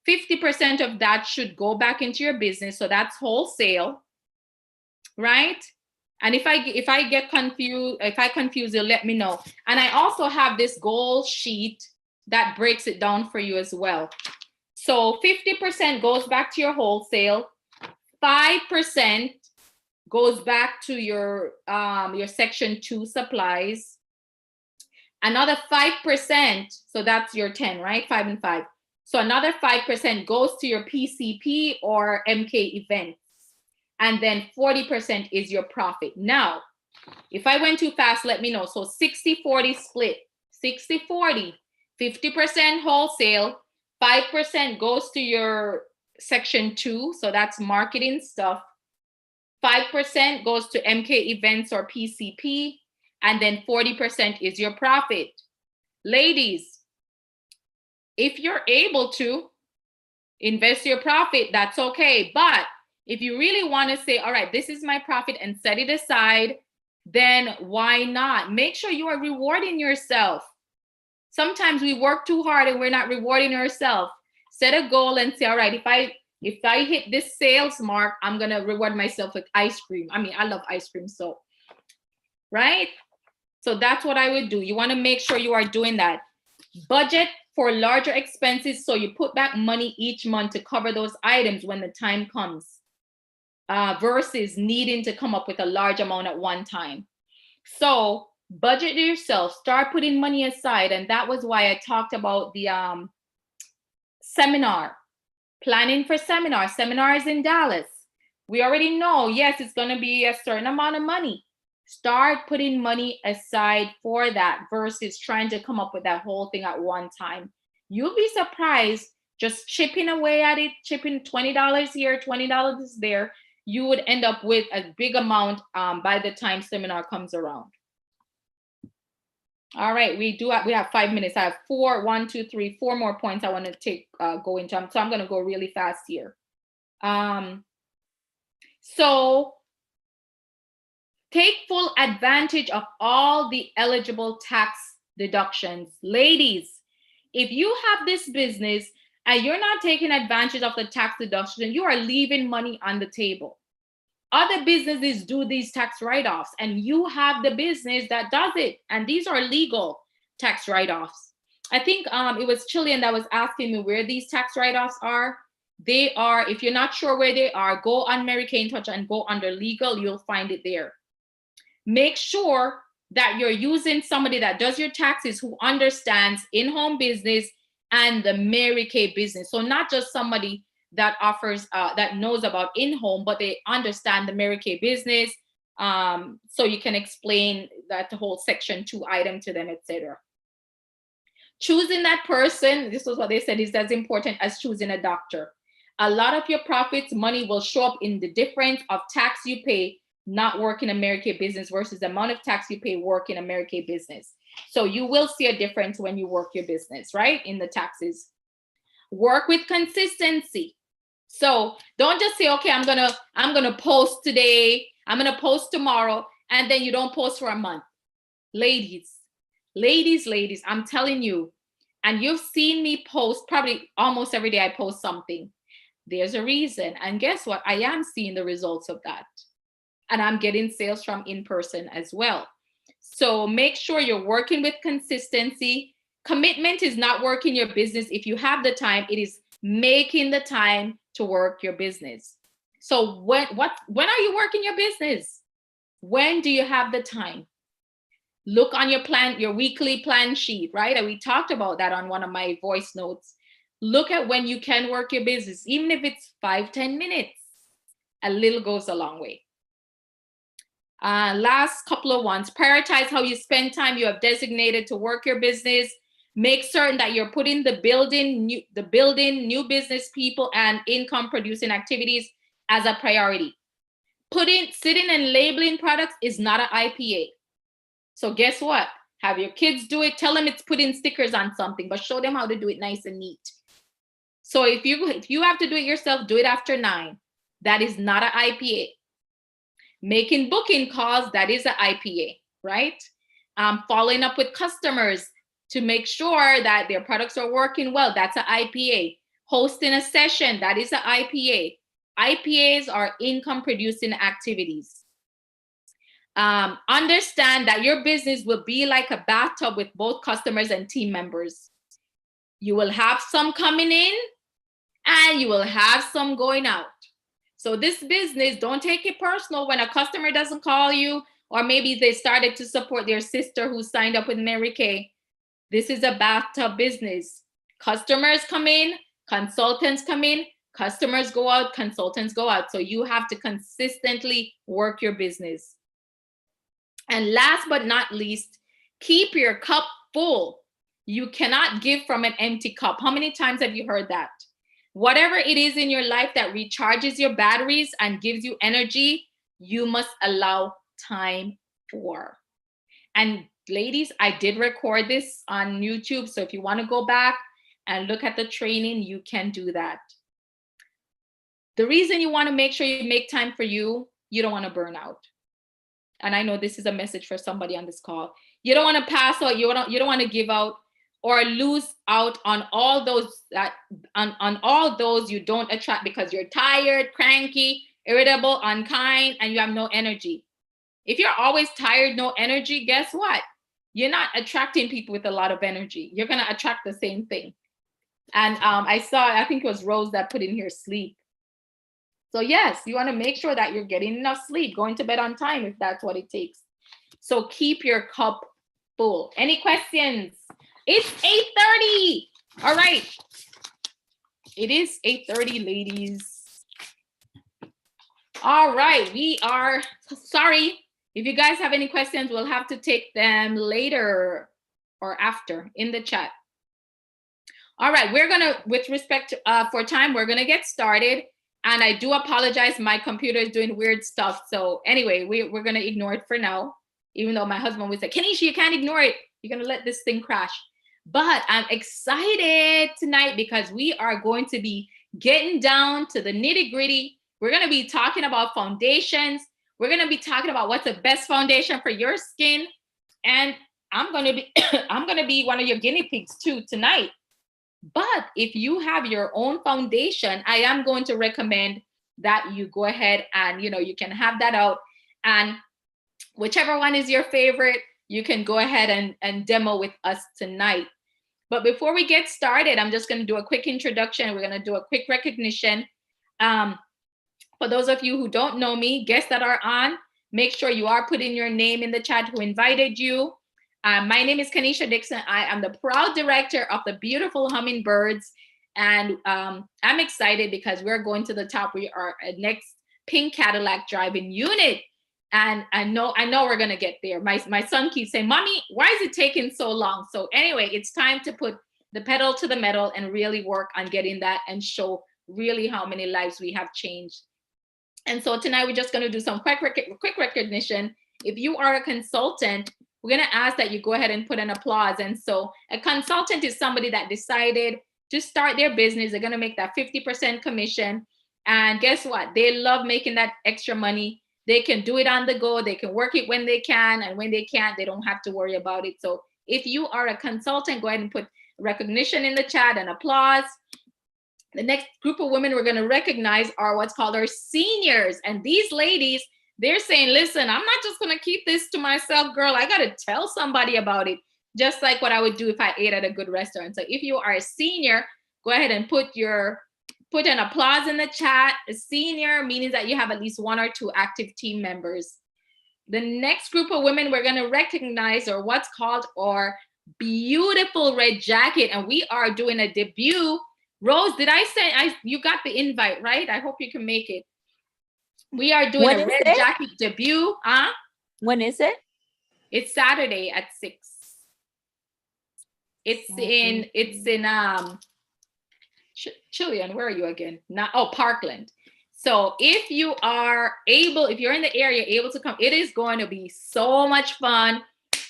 50% of that should go back into your business. So that's wholesale, right? And if I get confused, if I confuse you, let me know. And I also have this goal sheet that breaks it down for you as well. So 50% goes back to your wholesale, 5% goes back to your section 2 supplies. Another 5%, so that's your 10, right? 5 and 5. So another 5% goes to your PCP or MK events. And then 40% is your profit. Now, if I went too fast, let me know. So 60-40 split, 60-40, 50% wholesale, 5% goes to your section 2. So that's marketing stuff. 5% goes to MK events or PCP. And then 40% is your profit. Ladies, if you're able to invest your profit, that's okay. But if you really want to say, all right, this is my profit and set it aside, then why not? Make sure you are rewarding yourself. Sometimes we work too hard and we're not rewarding ourselves. Set a goal and say, all right, if I hit this sales mark, I'm gonna reward myself with ice cream. I mean, I love ice cream, so right. So that's what I would do. You want to make sure you are doing that. Budget for larger expenses, so you put back money each month to cover those items when the time comes, versus needing to come up with a large amount at one time. So budget yourself, start putting money aside. And that was why I talked about the seminar, planning for seminars in Dallas. We already know, yes, it's going to be a certain amount of money. Start putting money aside for that versus trying to come up with that whole thing at one time. You'll be surprised, just chipping away at it, chipping $20 here, $20 there, you would end up with a big amount by the time seminar comes around. All right, we have 5 minutes. I have four more points I want to go into. So I'm going to go really fast here. So take full advantage of all the eligible tax deductions. Ladies, if you have this business and you're not taking advantage of the tax deduction, you are leaving money on the table. Other businesses do these tax write-offs, and you have the business that does it. And these are legal tax write-offs. I think it was Chilean that was asking me where these tax write-offs are. They are, if you're not sure where they are, go on Mary Kay in Touch and go under legal, you'll find it there. Make sure that you're using somebody that does your taxes who understands in-home business and the Mary Kay business. So not just somebody that offers, that knows about in-home, but they understand the Mary Kay business. So you can explain that the whole section 2 item to them, etc. Choosing that person, this was what they said, is as important as choosing a doctor. A lot of your profits, money will show up in the difference of tax you pay not working a Mary Kay business versus the amount of tax you pay working a Mary Kay business. So you will see a difference when you work your business, right? In the taxes. Work with consistency. So don't just say, okay, I'm gonna post today, I'm gonna post tomorrow, and then you don't post for a month. Ladies, I'm telling you, and you've seen me post probably almost every day. I post something. There's a reason. And guess what? I am seeing the results of that. And I'm getting sales from in person as well. So make sure you're working with consistency. Commitment is not working your business. If you have the time, it is making the time to work your business. So when are you working your business? When do you have the time? Look on your plan, your weekly plan sheet, right? And we talked about that on one of my voice notes. Look at when you can work your business, even if it's 5-10 minutes. A little goes a long way. Last couple of ones. Prioritize how you spend time you have designated to work your business. Make certain that you're putting the building, new business people and income producing activities as a priority. Sitting and labeling products is not an IPA. So guess what? Have your kids do it. Tell them it's putting stickers on something, but show them how to do it nice and neat. So if you have to do it yourself, do it after 9. That is not an IPA. Making booking calls, that is an IPA, right? Following up with customers to make sure that their products are working well, that's an IPA. Hosting a session, that is an IPA. IPAs are income producing activities. Understand that your business will be like a bathtub with both customers and team members. You will have some coming in and you will have some going out. So this business, don't take it personal when a customer doesn't call you, or maybe they started to support their sister who signed up with Mary Kay. This is a bathtub business. Customers come in, consultants come in, customers go out, consultants go out. So you have to consistently work your business. And last but not least, keep your cup full. You cannot give from an empty cup. How many times have you heard that? Whatever it is in your life that recharges your batteries and gives you energy, you must allow time for. And ladies, I did record this on YouTube. So if you want to go back and look at the training, you can do that. The reason you want to make sure you make time for you don't want to burn out. And I know this is a message for somebody on this call. You don't want to pass out. You don't want to give out, or lose out on all those that on all those you don't attract because you're tired, cranky, irritable, unkind, and you have no energy. If you're always tired, no energy, guess what? You're not attracting people with a lot of energy. You're going to attract the same thing. And I think it was Rose that put in here sleep. So yes, you want to make sure that you're getting enough sleep, going to bed on time if that's what it takes. So keep your cup full. Any questions? It's 8:30. All right. It is 8:30, ladies. All right. We are sorry. If you guys have any questions, we'll have to take them later or after in the chat. All right. We're going to, with respect to, for time, we're going to get started. And I do apologize. My computer is doing weird stuff. So anyway, we're going to ignore it for now, even though my husband would say, Kenisha, you can't ignore it. You're going to let this thing crash. But I'm excited tonight because we are going to be getting down to the nitty gritty. We're going to be talking about foundations. We're going to be talking about what's the best foundation for your skin. And I'm going to be one of your guinea pigs too tonight. But if you have your own foundation, I am going to recommend that you go ahead and, you can have that out. And whichever one is your favorite, you can go ahead and demo with us tonight. But before we get started, I'm just going to do a quick introduction. We're going to do a quick recognition. For those of you who don't know me, guests that are on, make sure you are putting your name in the chat who invited you. My name is Kenisha Dixon. I am the proud director of the Beautiful Hummingbirds. And I'm excited because we're going to the top. We are at next Pink Cadillac driving unit. And I know we're going to get there. My son keeps saying, Mommy, why is it taking so long? So anyway, it's time to put the pedal to the metal and really work on getting that and show really how many lives we have changed. And so tonight we're just going to do some quick recognition. If you are a consultant, we're going to ask that you go ahead and put an applause. And so a consultant is somebody that decided to start their business. They're going to make that 50% commission. And guess what? They love making that extra money. They can do it on the go. They can work it when they can. And when they can't, they don't have to worry about it. So if you are a consultant, go ahead and put recognition in the chat and applause. The next group of women we're going to recognize are what's called our seniors. And these ladies, they're saying, listen, I'm not just going to keep this to myself, girl. I got to tell somebody about it, just like what I would do if I ate at a good restaurant. So if you are a senior, go ahead and put an applause in the chat. A senior meaning that you have at least 1 or 2 active team members. The next group of women we're going to recognize are what's called our beautiful red jacket. And we are doing a debut. Rose, did I say you got the invite, right? I hope you can make it. We are doing a red jacket debut. When is it? It's Saturday at 6. It's in Chilean. Where are you again? Parkland. So if you're in the area, able to come, it is going to be so much fun.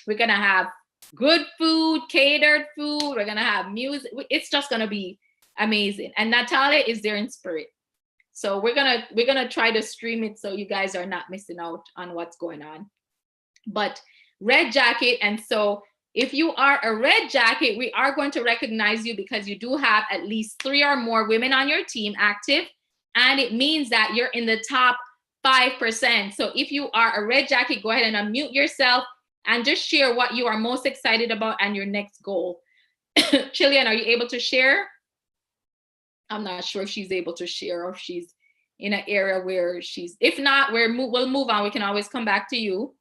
We're going to have good food, catered food. We're going to have music. It's just going to be amazing. And Natalia is there in spirit. So we're gonna try to stream it so you guys are not missing out on what's going on. But red jacket, and so if you are a red jacket, we are going to recognize you because you do have at least 3 or more women on your team active, and it means that you're in the top 5%. So if you are a red jacket, go ahead and unmute yourself and just share what you are most excited about and your next goal. Chilean, are you able to share? I'm not sure if she's able to share or if she's in an area where if not, we'll move on. We can always come back to you.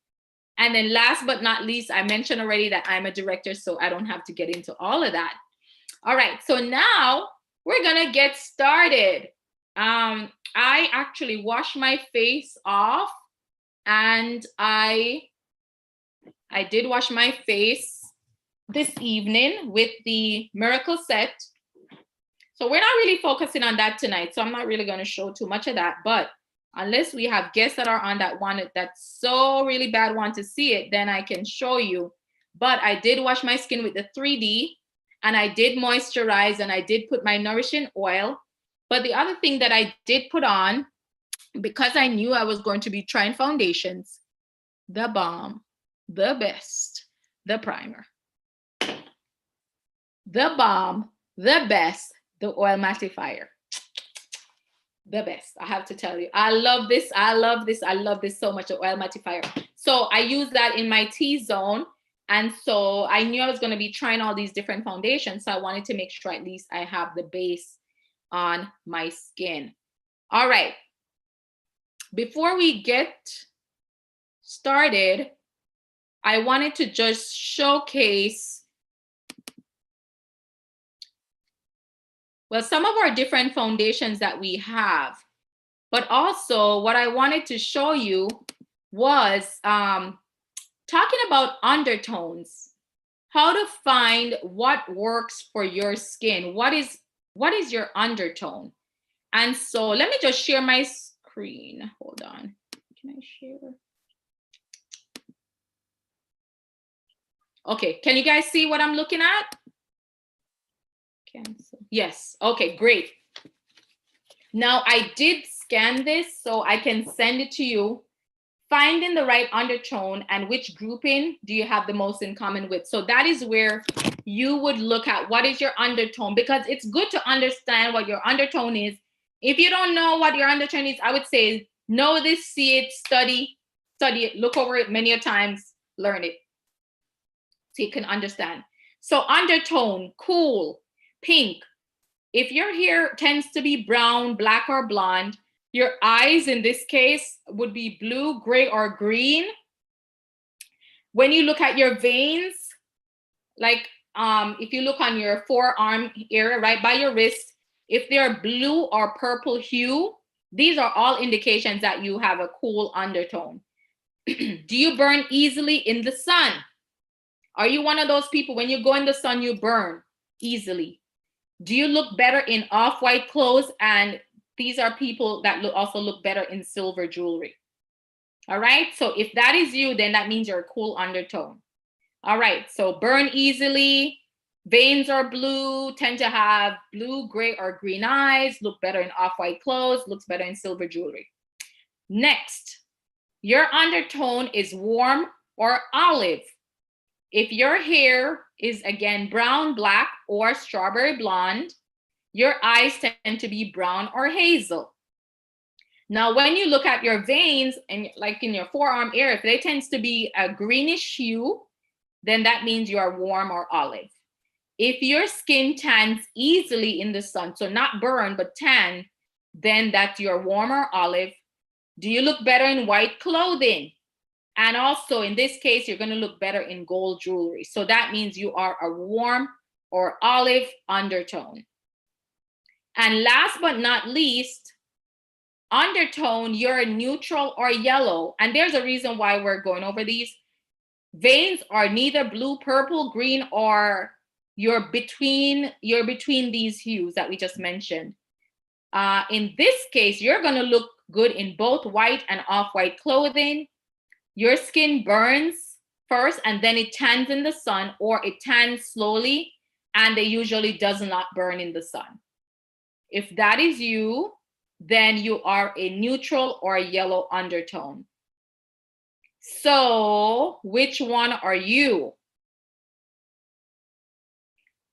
And then last but not least, I mentioned already that I'm a director, so I don't have to get into all of that. All right, so now we're gonna get started. I actually washed my face off and I did wash my face this evening with the Miracle Set. So we're not really focusing on that tonight. So I'm not really going to show too much of that. But unless we have guests that are on that's so really bad want to see it, then I can show you. But I did wash my skin with the 3D and I did moisturize and I did put my nourishing oil. But the other thing that I did put on, because I knew I was going to be trying foundations, the bomb, the best, the primer. the bomb, the best, the oil mattifier. The best, I have to tell you. I love this. I love this. I love this so much, the oil mattifier. So I use that in my T-zone. And so I knew I was going to be trying all these different foundations. So I wanted to make sure at least I have the base on my skin. All right. Before we get started, I wanted to just showcase, well, some of our different foundations that we have, but also what I wanted to show you was talking about undertones, how to find what works for your skin. What is your undertone? And so let me just share my screen. Hold on. Can I share? Okay, can you guys see what I'm looking at? Cancel. Yes, okay, great. Now I did scan this so I can send it to you. Finding the right undertone and which grouping do you have the most in common with. So that is where you would look at what is your undertone, because it's good to understand what your undertone is. If you don't know what your undertone is, I would say know this, see it, study it, look over it many a times, learn it so you can understand. So undertone, cool, pink. If your hair tends to be brown, black, or blonde, your eyes in this case would be blue, gray, or green. When you look at your veins, like if you look on your forearm area, right by your wrist, if they're blue or purple hue, these are all indications that you have a cool undertone. Do you burn easily in the sun? Are you one of those people when you go in the sun, you burn easily? Do you look better in off-white clothes? And these are people that also look better in silver jewelry. All right, so if that is you, then that means you're a cool undertone. All right, so burn easily, veins are blue, tend to have blue, gray, or green eyes, look better in off-white clothes, looks better in silver jewelry. Next, your undertone is warm or olive. If your hair is, again, brown, black, or strawberry blonde, your eyes tend to be brown or hazel. Now, when you look at your veins, and like in your forearm area, if they tends to be a greenish hue, then that means you are warm or olive. If your skin tans easily in the sun, so not burn, but tan, then that's your warm or olive. Do you look better in white clothing? And also in this case, you're going to look better in gold jewelry. So that means you are a warm or olive undertone. And last but not least, undertone, you're a neutral or yellow. And there's a reason why we're going over these. Veins are neither blue, purple, green, or you're between these hues that we just mentioned. In this case, you're going to look good in both white and off-white clothing. Your skin burns first and then it tans in the sun, or it tans slowly and it usually does not burn in the sun. If that is you, then you are a neutral or a yellow undertone. So which one are you?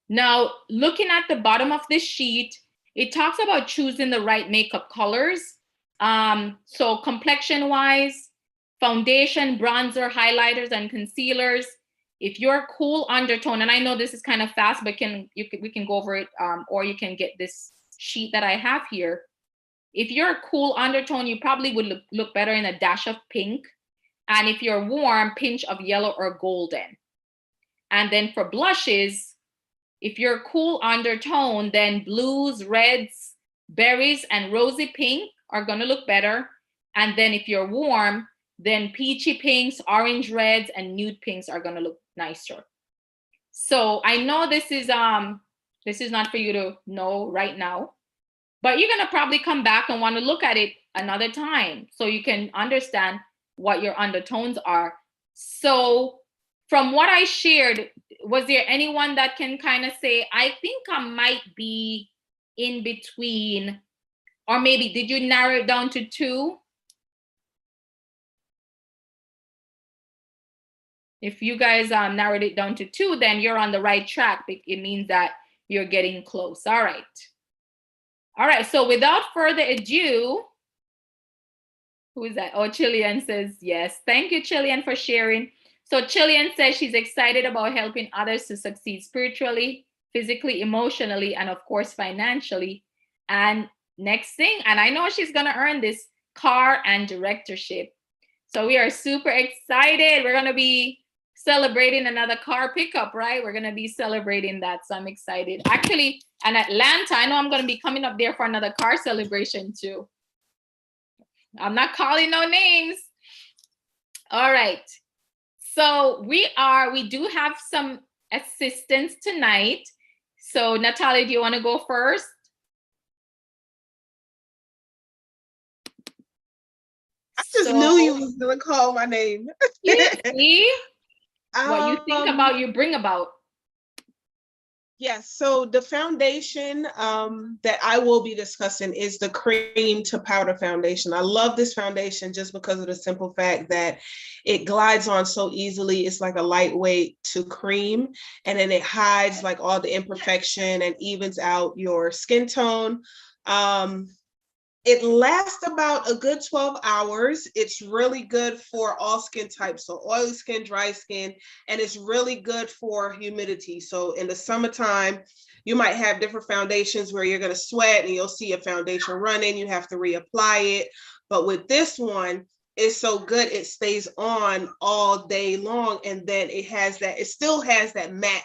Now, looking at the bottom of this sheet, it talks about choosing the right makeup colors. So complexion-wise, foundation, bronzer, highlighters, and concealers. If you're cool undertone, and I know this is kind of fast, but we can go over it, or you can get this sheet that I have here. If you're a cool undertone, you probably would look better in a dash of pink. And if you're warm, pinch of yellow or golden. And then for blushes, if you're a cool undertone, then blues, reds, berries, and rosy pink are going to look better. And then if you're warm, then peachy pinks, orange reds, and nude pinks are going to look nicer. So I know this is not for you to know right now, but you're going to probably come back and want to look at it another time so you can understand what your undertones are. So from what I shared, was there anyone that can kind of say, I think I might be in between, or maybe did you narrow it down to 2? If you guys narrowed it down to 2, then you're on the right track. It means that you're getting close. All right. All right, so without further ado, who is that? Oh, Chillian says yes. Thank you, Chillian, for sharing. So Chillian says she's excited about helping others to succeed spiritually, physically, emotionally, and of course, financially. And next thing, and I know she's going to earn this car and directorship. So we are super excited. We're going to be celebrating another car pickup, right? We're going to be celebrating that. So I'm excited. Actually, in Atlanta, I know I'm going to be coming up there for another car celebration too. I'm not calling no names. All right. So we do have some assistants tonight. So Natalia, do you want to go first? I just knew you was gonna call my name. You see what you think about, you bring about. Yes, so the foundation that I will be discussing is the cream to powder foundation. I love this foundation just because of the simple fact that it glides on so easily. It's like a lightweight to cream, and then it hides like all the imperfection and evens out your skin tone. It lasts about a good 12 hours. It's really good for all skin types, so oily skin, dry skin, and it's really good for humidity. So in the summertime, you might have different foundations where you're going to sweat and you'll see a foundation running, you have to reapply it. But with this one, it's so good, it stays on all day long, and then it still has that matte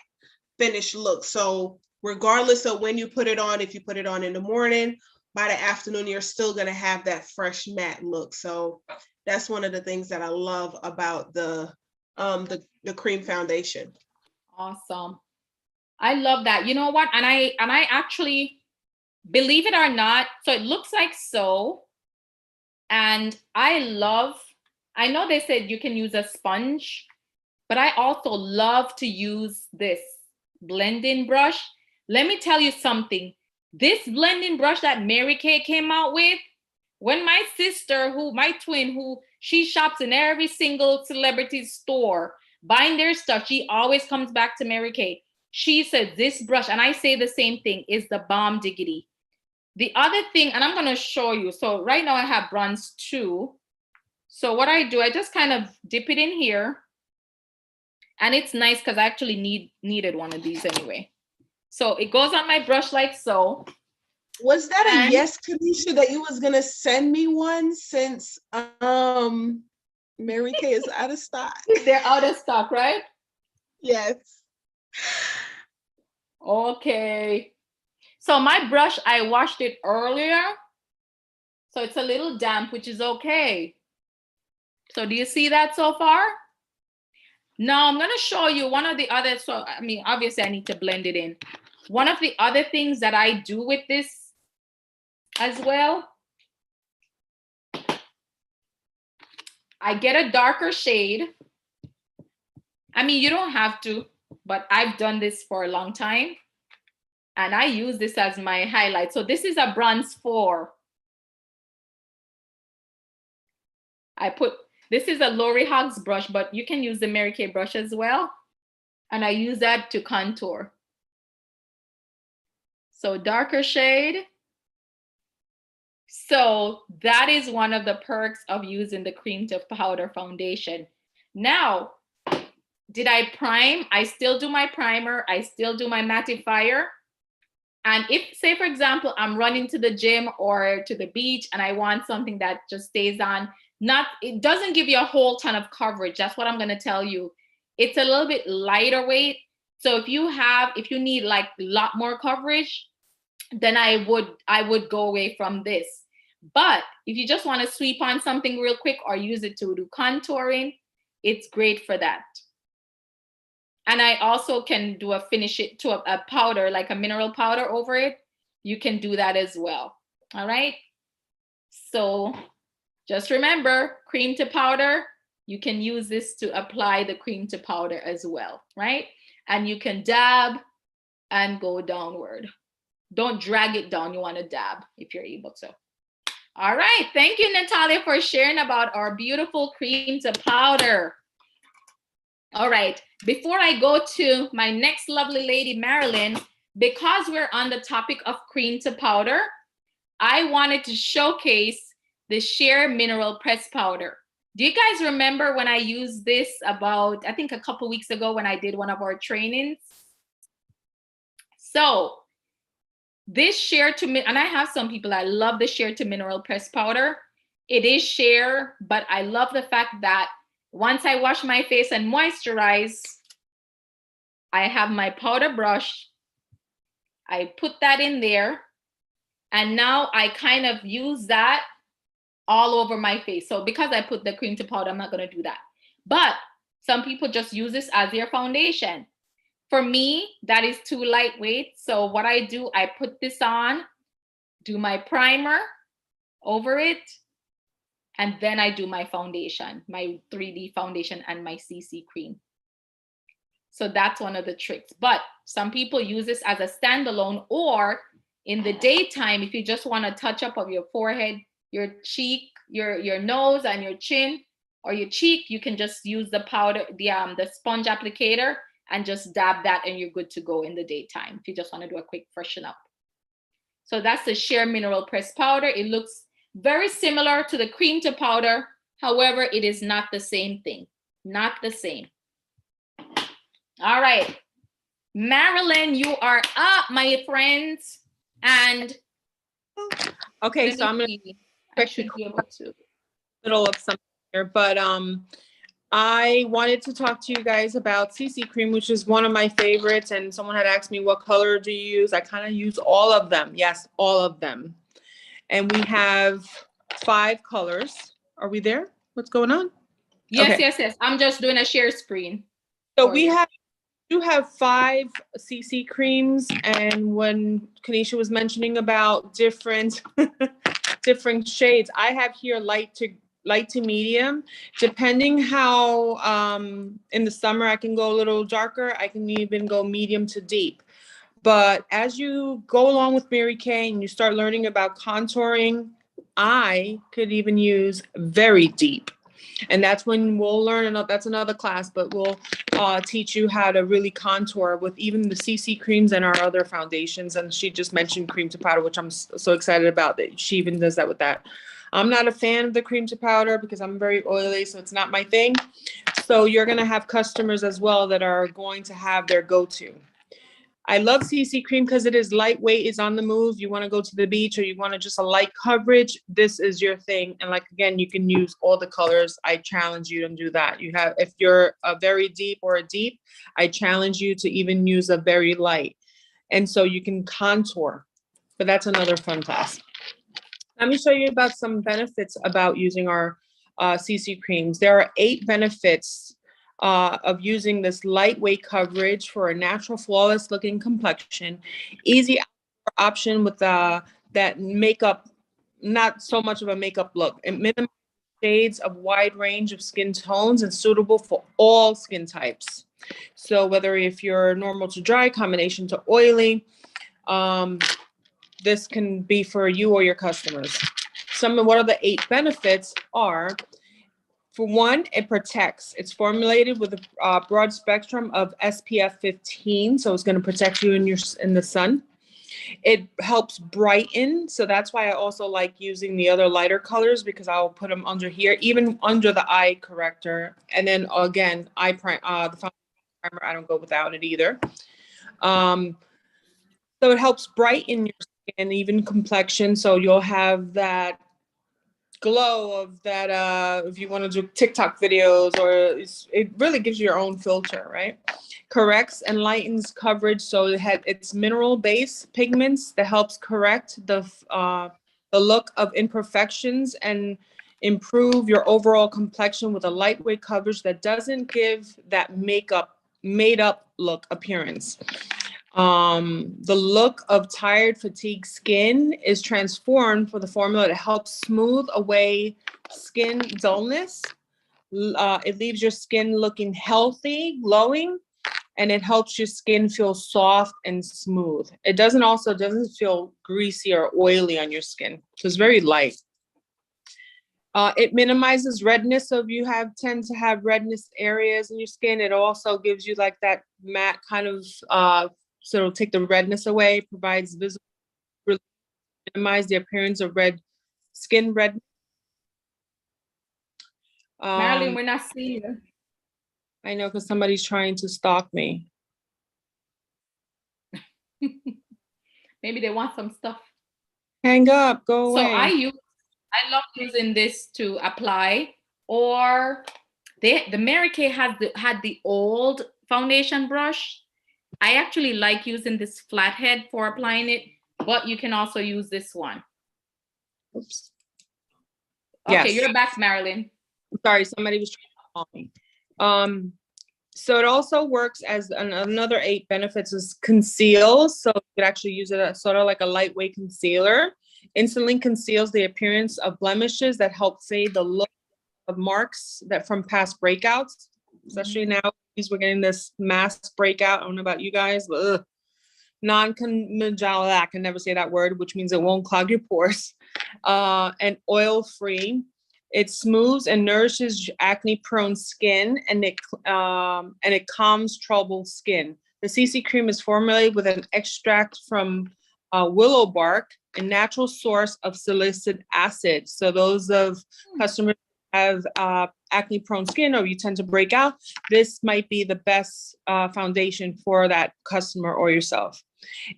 finish look. So regardless of when you put it on, if you put it on in the morning, by the afternoon, you're still going to have that fresh matte look. So that's one of the things that I love about the cream foundation. Awesome. I love that. You know what? And I actually, believe it or not, so it looks like so. And I know they said you can use a sponge, but I also love to use this blending brush. Let me tell you something. This blending brush that Mary Kay came out with, when my sister, my twin, she shops in every single celebrity store buying their stuff, she always comes back to Mary Kay. She said this brush, and I say the same thing, is the bomb diggity. The other thing, and I'm going to show you. So right now I have bronze 2. So what I do, I just kind of dip it in here. And it's nice because I actually needed one of these anyway. So it goes on my brush like so. Was that a yes, Kanisha, that you was gonna send me one since Mary Kay is out of stock? They're out of stock, right? Yes. Okay. So my brush, I washed it earlier. So it's a little damp, which is okay. So do you see that so far? Now I'm going to show you one of the other, so I mean, obviously I need to blend it in. One of the other things that I do with this as well, I get a darker shade. I mean, you don't have to, but I've done this for a long time. And I use this as my highlight. So this is a bronze 4. This is a Lori Hoggs brush, but you can use the Mary Kay brush as well. And I use that to contour. So darker shade. So that is one of the perks of using the cream to powder foundation. Now, did I prime? I still do my primer. I still do my mattifier. And if, say, for example, I'm running to the gym or to the beach and I want something that just stays on, it doesn't give you a whole ton of coverage. That's what I'm going to tell you. It's a little bit lighter weight. So if you need like a lot more coverage, then I would go away from this. But if you just want to sweep on something real quick or use it to do contouring, it's great for that. And I also can finish it to a powder, like a mineral powder over it. You can do that as well. All right. So just remember, cream to powder, you can use this to apply the cream to powder as well, right? And you can dab and go downward. Don't drag it down. You want to dab if you're able to. All right. Thank you, Natalia, for sharing about our beautiful cream to powder. All right, before I go to my next lovely lady, Marilyn, because we're on the topic of cream to powder, I wanted to showcase the Sheer Mineral Press Powder. Do you guys remember when I used this about, I think a couple weeks ago when I did one of our trainings? So this Sheer to, and I have some people that love the Sheer to Mineral Press Powder. It is sheer, but I love the fact that once I wash my face and moisturize, I have my powder brush. I put that in there. And now I kind of use that all over my face. So because I put the cream to powder, I'm not going to do that. But some people just use this as their foundation. For me, that is too lightweight. So what I do, I put this on, do my primer over it, and then I do my foundation, my 3D foundation and my CC cream. So that's one of the tricks. But some people use this as a standalone, or in the daytime, if you just want to touch up of your forehead, your cheek, your nose and your chin, or your cheek, you can just use the powder, the sponge applicator, and just dab that and you're good to go in the daytime if you just want to do a quick freshen up. So that's the Sheer Mineral Press Powder. It looks very similar to the cream to powder. However, it is not the same thing. Not the same. All right. Marilyn, you are up, my friends. And okay, so I'm gonna I should be able to. middle of something here, but I wanted to talk to you guys about CC cream, which is one of my favorites. And someone had asked me, what color do you use? I kind of use all of them. Yes, all of them. And we have 5 colors. Are we there? What's going on? Yes, okay. yes. I'm just doing a share screen. So we do have 5 CC creams. And when Kanisha was mentioning about different different shades, I have here light to medium, depending how in the summer I can go a little darker. I can even go medium to deep. But as you go along with Mary Kay and you start learning about contouring, I could even use very deep. And that's when we'll learn, that's another class, but we'll teach you how to really contour with even the CC creams and our other foundations. And she just mentioned cream to powder, which I'm so excited about that she even does that with that. I'm not a fan of the cream to powder because I'm very oily, so it's not my thing. So you're going to have customers as well that are going to have their go-to. I love CC cream because it is lightweight, it's on the move. You want to go to the beach or you want to just a light coverage, this is your thing. And like, again, you can use all the colors. I challenge you to do that. You have, if you're a very deep or a deep, I challenge you to even use a very light. And so you can contour, but that's another fun class. Let me show you about some benefits about using our CC creams. There are 8 benefits of using this lightweight coverage for a natural, flawless looking complexion. Easy option with that makeup, not so much of a makeup look. It minimizes shades of wide range of skin tones and suitable for all skin types. So whether if you're normal to dry, combination to oily, this can be for you or your customers. What are the 8 benefits are, for one, it protects. It's formulated with a broad spectrum of SPF 15, so it's going to protect you in the sun. It helps brighten, so that's why I also like using the other lighter colors, because I'll put them under here, even under the eye corrector. And then again, the foundation primer, I don't go without it either. So it helps brighten your skin, even complexion, so you'll have that glow of that if you want to do TikTok videos, or it really gives you your own filter, right? Corrects and lightens coverage, so it's mineral based pigments that helps correct the look of imperfections and improve your overall complexion with a lightweight coverage that doesn't give that made up look appearance. The look of tired, fatigued skin is transformed for the formula to help smooth away skin dullness. It leaves your skin looking healthy, glowing, and it helps your skin feel soft and smooth. It doesn't feel greasy or oily on your skin. So it's very light. It minimizes redness. So if you tend to have redness areas in your skin, it also gives you like that matte kind of, so it'll take the redness away, provides visible, minimize the appearance of skin red. Marilyn, we're not seeing you. I know, because somebody's trying to stalk me. Maybe they want some stuff. Hang up, go So away. I love using this to apply, or the Mary Kay had the old foundation brush. I actually like using this flathead for applying it, but you can also use this one. Oops. Okay, Yes. you're back, Marilyn. Sorry, somebody was trying to call me. So it also works as another 8 benefits is conceal. So you could actually use it as sort of like a lightweight concealer. Instantly conceals the appearance of blemishes that help fade the look of marks that from past breakouts, especially now we're getting this mass breakout. I don't know about you guys, but non-conjugal, I can never say that word, which means it won't clog your pores. And oil-free. It smooths and nourishes acne-prone skin, and it calms troubled skin. The CC cream is formulated with an extract from willow bark, a natural source of salicylic acid. So those of customers who have acne-prone skin, or you tend to break out, this might be the best foundation for that customer or yourself.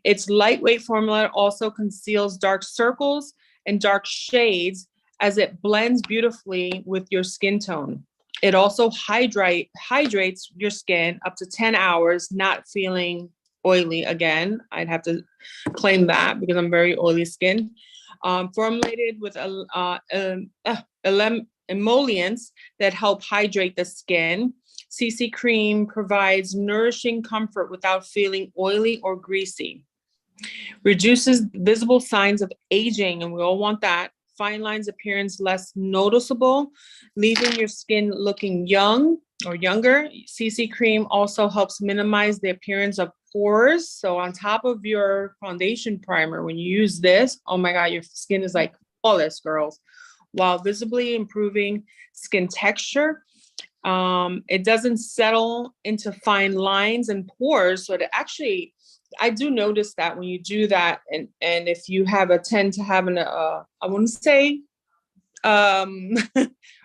Its lightweight formula also conceals dark circles and dark shades, as it blends beautifully with your skin tone. It also hydrates your skin up to 10 hours, not feeling oily again. I'd have to claim that because I'm very oily skin. Formulated with emollients that help hydrate the skin. CC cream provides nourishing comfort without feeling oily or greasy. Reduces visible signs of aging, and we all want that. Fine lines appearance less noticeable, leaving your skin looking young or younger. CC cream also helps minimize the appearance of pores. So on top of your foundation primer, when you use this, oh my God, your skin is like flawless, girls, while visibly improving skin texture. It doesn't settle into fine lines and pores. So it actually, I do notice that when you do that, and if you have tend to have I wouldn't say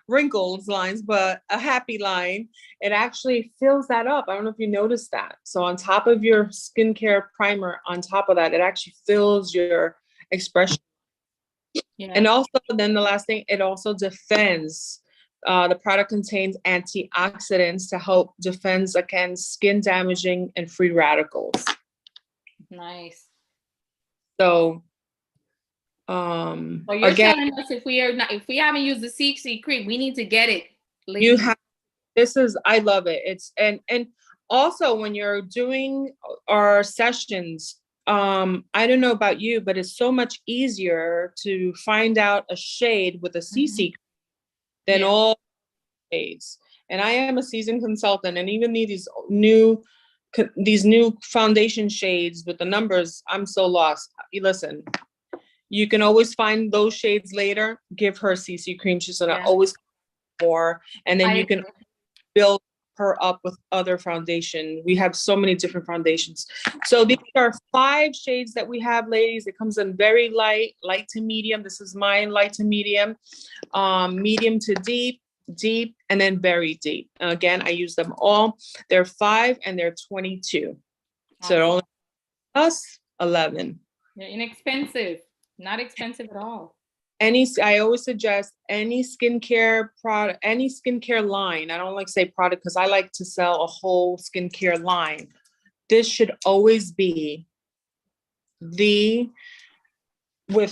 wrinkles lines, but a happy line, it actually fills that up. I don't know if you noticed that. So on top of your skincare primer, on top of that, it actually fills your expression. Yeah. And also then the last thing, it also defends. The product contains antioxidants to help defend against skin damaging and free radicals. Nice. So, well, you're again, telling us if we haven't used the CC cream, we need to get it. Ladies. You have. I love it. It's and also when you're doing our sessions, I don't know about you, but it's so much easier to find out a shade with a CC than all shades. And I am a seasoned consultant, and even these new foundation shades with the numbers, I'm so lost. Listen, you can always find those shades later. Give her CC cream. She's gonna always more, and then you can build her up with other foundation. We have so many different foundations. So these are 5 shades that we have, ladies. It comes in very light to medium. This is mine, light to medium, medium to deep, and then very deep. And again, I use them all. They're 5 and they're 22. So it only costs 11. They're inexpensive, not expensive at all. I always suggest any skincare product, any skincare line. I don't like to say product because I like to sell a whole skincare line. This should always be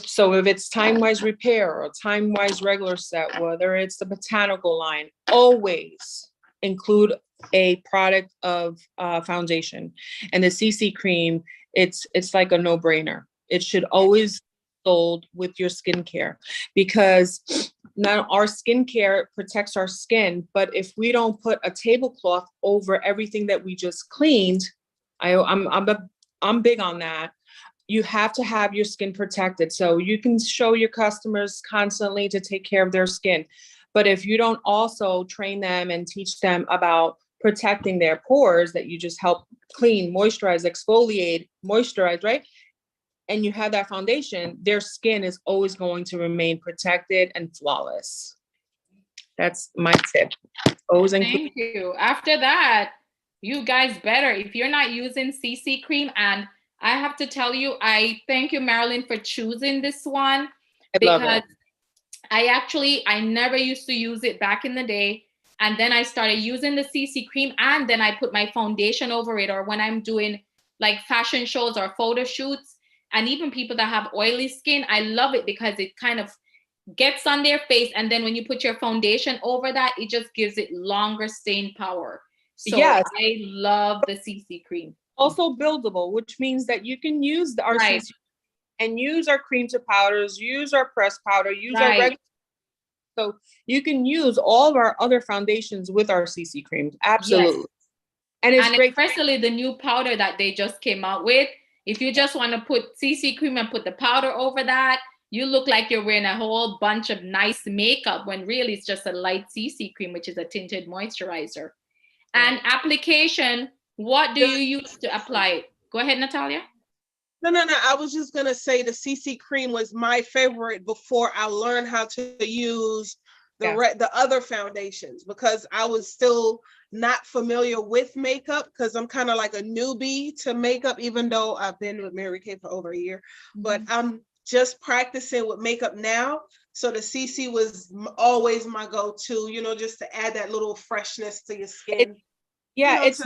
so if it's Time-Wise Repair or Time-Wise Regular Set, whether it's the botanical line, always include a product of foundation. And the CC cream, it's like a no-brainer. It should always sold with your skincare, because now our skincare protects our skin, but if we don't put a tablecloth over everything that we just cleaned, I'm big on that. you have to have your skin protected. So you can show your customers constantly to take care of their skin. But if you don't also train them and teach them about protecting their pores, that you just help clean, moisturize, exfoliate, moisturize, right? And you have that foundation, their skin is always going to remain protected and flawless. That's my tip. Always include. Thank you. After that, you guys better, if you're not using CC cream, and I have to tell you, I thank you, Marilyn, for choosing this one, I love because it. I never used to use it back in the day. And then I started using the CC cream, and then I put my foundation over it, or when I'm doing like fashion shows or photo shoots, and even people that have oily skin, I love it because it kind of gets on their face. And then when you put your foundation over that, it just gives it longer staying power. So Yes. I love the CC cream. Also buildable, which means that you can use our Right. CC and use our cream to powders, use our pressed powder, use our Right. regular. So you can use all of our other foundations with our CC creams. Absolutely. Yes. And it's And great. especially the new powder that they just came out with. If you just want to put CC cream and put the powder over that, you look like you're wearing a whole bunch of nice makeup, when really it's just a light CC cream, which is a tinted moisturizer. And application, what do you use to apply it? Go ahead, Natalia. No. I was just gonna say the CC cream was my favorite before I learned how to use the other foundations, because I was still not familiar with makeup, because I'm kind of like a newbie to makeup, even though I've been with Mary Kay for over a year. But I'm just practicing with makeup now. So the CC was always my go-to, you know, just to add that little freshness to your skin. It's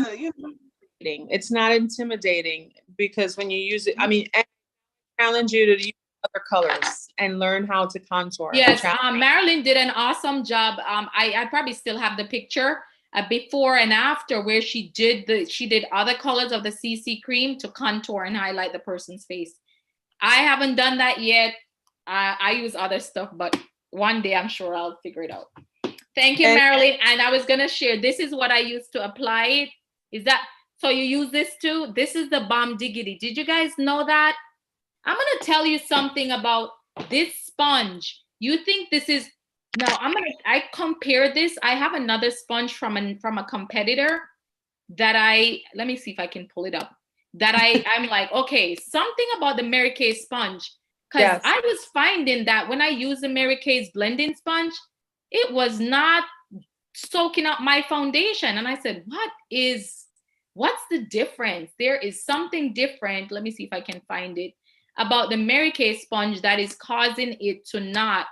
not intimidating, because when you use it, I mean, I challenge you to use other colors and learn how to contour. Yes, Marilyn did an awesome job. I probably still have the picture before and after, where she did other colors of the CC cream to contour and highlight the person's face. I haven't done that yet. I use other stuff, but one day I'm sure I'll figure it out. Thank you, Marilyn. And I was gonna share, this is what I used to apply it. Is that, so you use this too? This is the Bomb Diggity. Did you guys know that? I'm gonna tell you something about this sponge. You think this is, no, I compare this. I have another sponge from a competitor that let me see if I can pull it up. That I'm like, okay, something about the Mary Kay sponge. Because I was finding that when I use the Mary Kay's blending sponge, it was not soaking up my foundation. And I said, what's the difference? There is something different. Let me see if I can find it about the Mary Kay sponge that is causing it to not.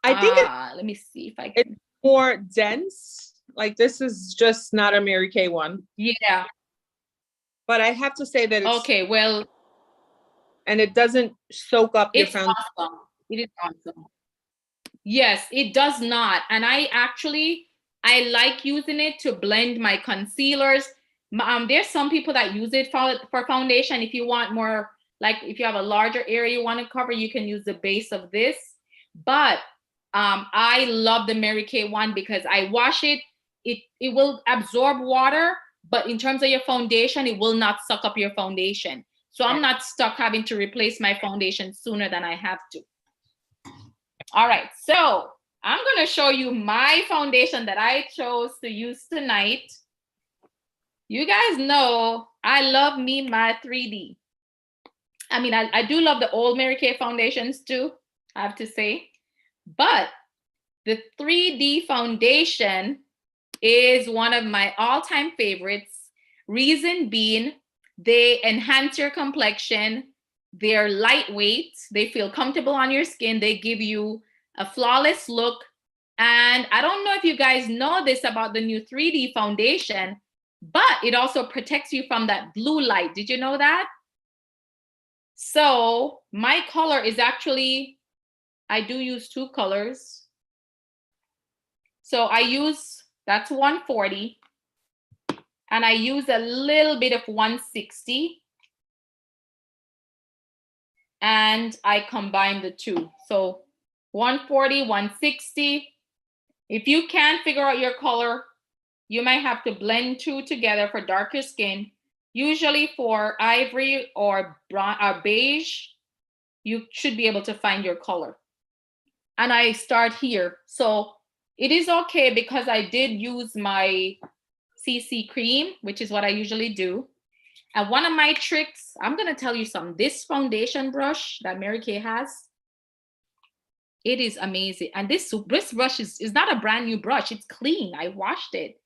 I think let me see if I can. It's more dense. Like, this is just not a Mary Kay one. Yeah. But I have to say that it's okay. Well, and it doesn't soak up your foundation. Awesome. It is awesome. Yes, it does not. And I like using it to blend my concealers. There's some people that use it for foundation. If you want more, like if you have a larger area you want to cover, you can use the base of this. But I love the Mary Kay one because I wash it. It will absorb water, but in terms of your foundation, it will not suck up your foundation. So I'm not stuck having to replace my foundation sooner than I have to. All right, so I'm gonna show you my foundation that I chose to use tonight. You guys know I love me my 3D. I mean, I do love the old Mary Kay foundations too, I have to say. But the 3D foundation is one of my all-time favorites. Reason being, they enhance your complexion. They're lightweight. They feel comfortable on your skin. They give you a flawless look. And I don't know if you guys know this about the new 3D foundation, but it also protects you from that blue light. Did you know that? So my color is actually, I do use 2 colors. So that's 140. And I use a little bit of 160. And I combine the 2. So 140, 160. If you can't figure out your color, you might have to blend 2 together for darker skin. Usually for ivory or brown or beige, you should be able to find your color. And I start here. So it is okay because I did use my CC cream, which is what I usually do. And one of my tricks, I'm going to tell you something. This foundation brush that Mary Kay has, it is amazing. And this brush is not a brand new brush. It's clean. I washed it.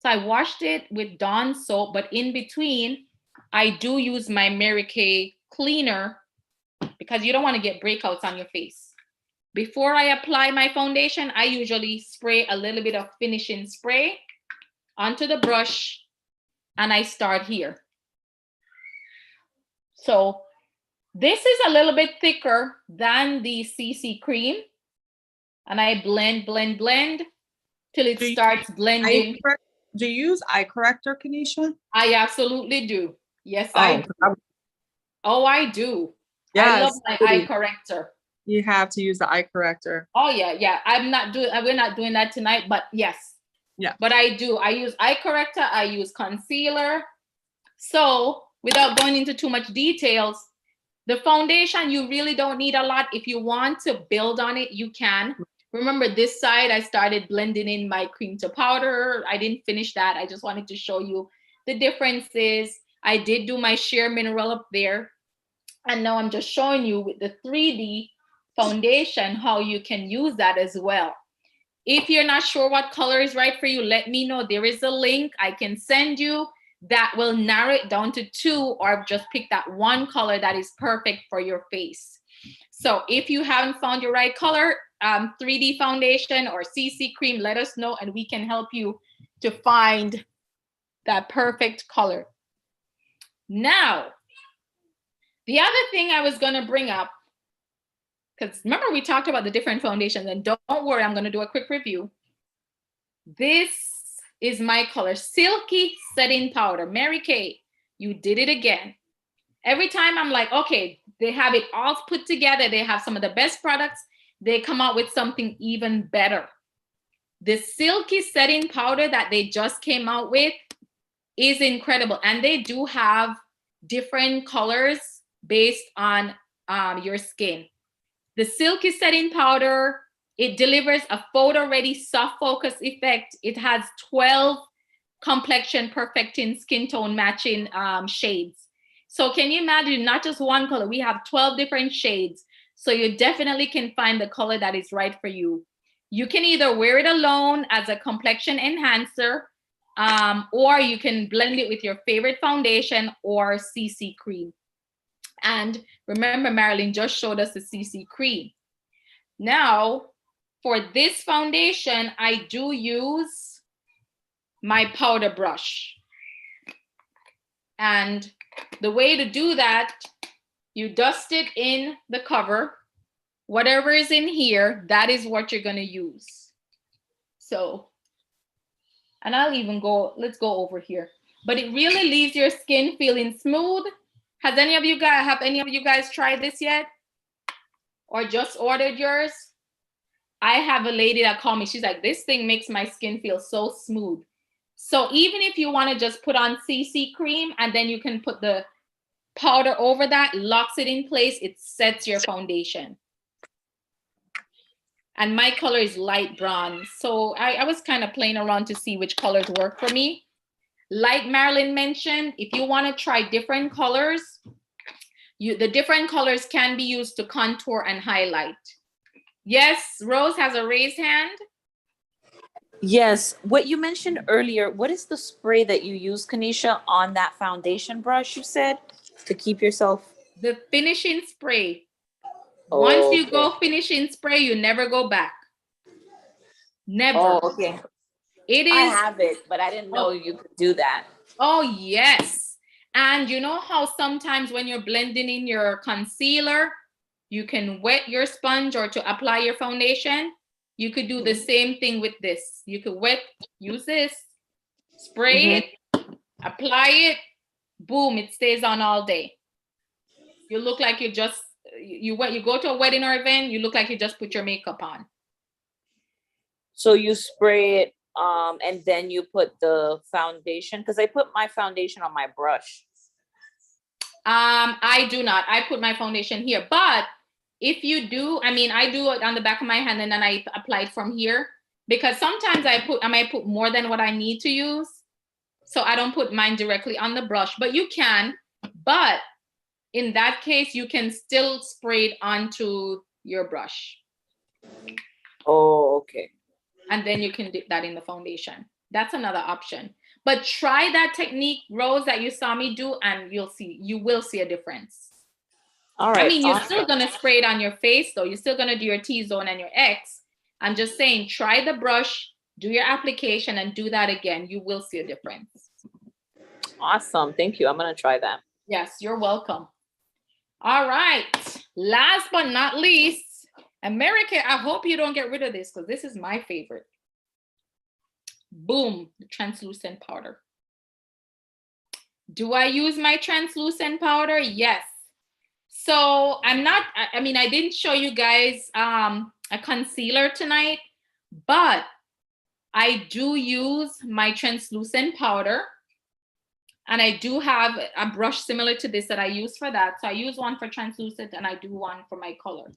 So I washed it with Dawn soap, but in between, I do use my Mary Kay cleaner because you don't want to get breakouts on your face. Before I apply my foundation, I usually spray a little bit of finishing spray onto the brush, and I start here. So this is a little bit thicker than the CC cream, and I blend till it starts blending. Do you use eye corrector, Kanisha? I absolutely do. Yes, I do. Oh, I do. Yes, I love my eye corrector. You have to use the eye corrector. Oh yeah. We're not doing that tonight, but yes. Yeah. But I do. I use eye corrector, I use concealer. So without going into too much details, the foundation, you really don't need a lot. If you want to build on it, you can. Remember this side, I started blending in my cream to powder. I didn't finish that. I just wanted to show you the differences. I did do my sheer mineral up there. And now I'm just showing you with the 3D foundation how you can use that as well. If you're not sure what color is right for you, let me know. There is a link I can send you that will narrow it down to 2, or just pick that one color that is perfect for your face. So if you haven't found your right color, 3D foundation or CC cream, let us know and we can help you to find that perfect color. Now, the other thing I was going to bring up, because remember we talked about the different foundations, and don't worry, I'm going to do a quick review. This is my color, Silky Setting Powder. Mary Kay, you did it again. Every time I'm like, okay, they have it all put together. They have some of the best products. They come out with something even better. The Silky Setting Powder that they just came out with is incredible. And they do have different colors based on your skin. The Silky Setting Powder, it delivers a photo-ready soft focus effect. It has 12 complexion perfecting skin tone matching shades. So can you imagine, not just one color, we have 12 different shades. So you definitely can find the color that is right for you. You can either wear it alone as a complexion enhancer, or you can blend it with your favorite foundation or CC cream. And remember, Marilyn just showed us the CC cream. Now, for this foundation, I do use my powder brush. And the way to do that, you dust it in the cover. Whatever is in here, that is what you're going to use. So, and I'll even go, let's go over here. But it really leaves your skin feeling smooth. Have any of you guys tried this yet? Or just ordered yours? I have a lady that called me. She's like, this thing makes my skin feel so smooth. So even if you want to just put on CC cream and then you can put the powder over that, locks it in place, it sets your foundation. And my color is light brown. So I was kind of playing around to see which colors work for me. Like Marilyn mentioned, if you want to try different colors, the different colors can be used to contour and highlight. Yes, Rose has a raised hand. Yes, what you mentioned earlier, what is the spray that you use, Kanisha, on that foundation brush you said to keep yourself? The finishing spray. Oh, once you go finishing spray, you never go back. Never. Oh, okay. It is. I have it, but I didn't know you could do that. Oh, yes. And you know how sometimes when you're blending in your concealer, you can wet your sponge or to apply your foundation. You could do the same thing with this. You could use this, spray it, apply it, boom, it stays on all day. You look like you just, you go to a wedding or event, you look like you just put your makeup on. So you spray it and then you put the foundation, because I put my foundation on my brush. I do not. I put my foundation here. But if you do, I mean, I do it on the back of my hand and then I apply it from here, because sometimes I might put more than what I need to use. So I don't put mine directly on the brush, but you can. But in that case, you can still spray it onto your brush. Oh, okay. And then you can dip that in the foundation. That's another option. But try that technique, Rose, that you saw me do, and you will see a difference. All right. I mean, you're still gonna spray it on your face though. You're still gonna do your T-zone and your X. I'm just saying, try the brush, do your application, and do that again. You will see a difference. Awesome. Thank you. I'm gonna try that. Yes, you're welcome. All right. Last but not least, America, I hope you don't get rid of this because this is my favorite. Boom, the translucent powder. Do I use my translucent powder? Yes. So I mean, I didn't show you guys a concealer tonight, but I do use my translucent powder. And I do have a brush similar to this that I use for that. So I use one for translucent and I do one for my color.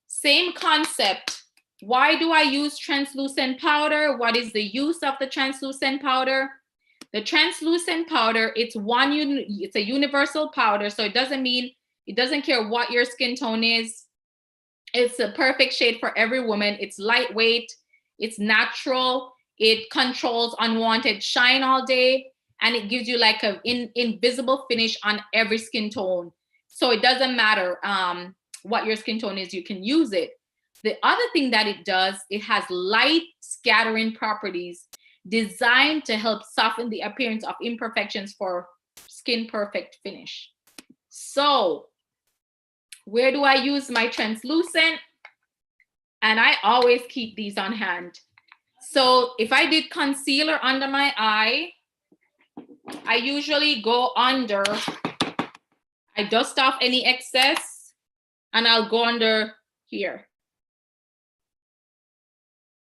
Same concept. Why do I use translucent powder? What is the use of the translucent powder? The translucent powder, it's a universal powder. So it doesn't care what your skin tone is. It's a perfect shade for every woman. It's lightweight, it's natural. It controls unwanted shine all day. And it gives you like an invisible finish on every skin tone. So it doesn't matter what your skin tone is, you can use it. The other thing that it does, it has light scattering properties designed to help soften the appearance of imperfections for skin perfect finish. So where do I use my translucent? And I always keep these on hand. So if I did concealer under my eye, I usually go under, I dust off any excess and I'll go under here.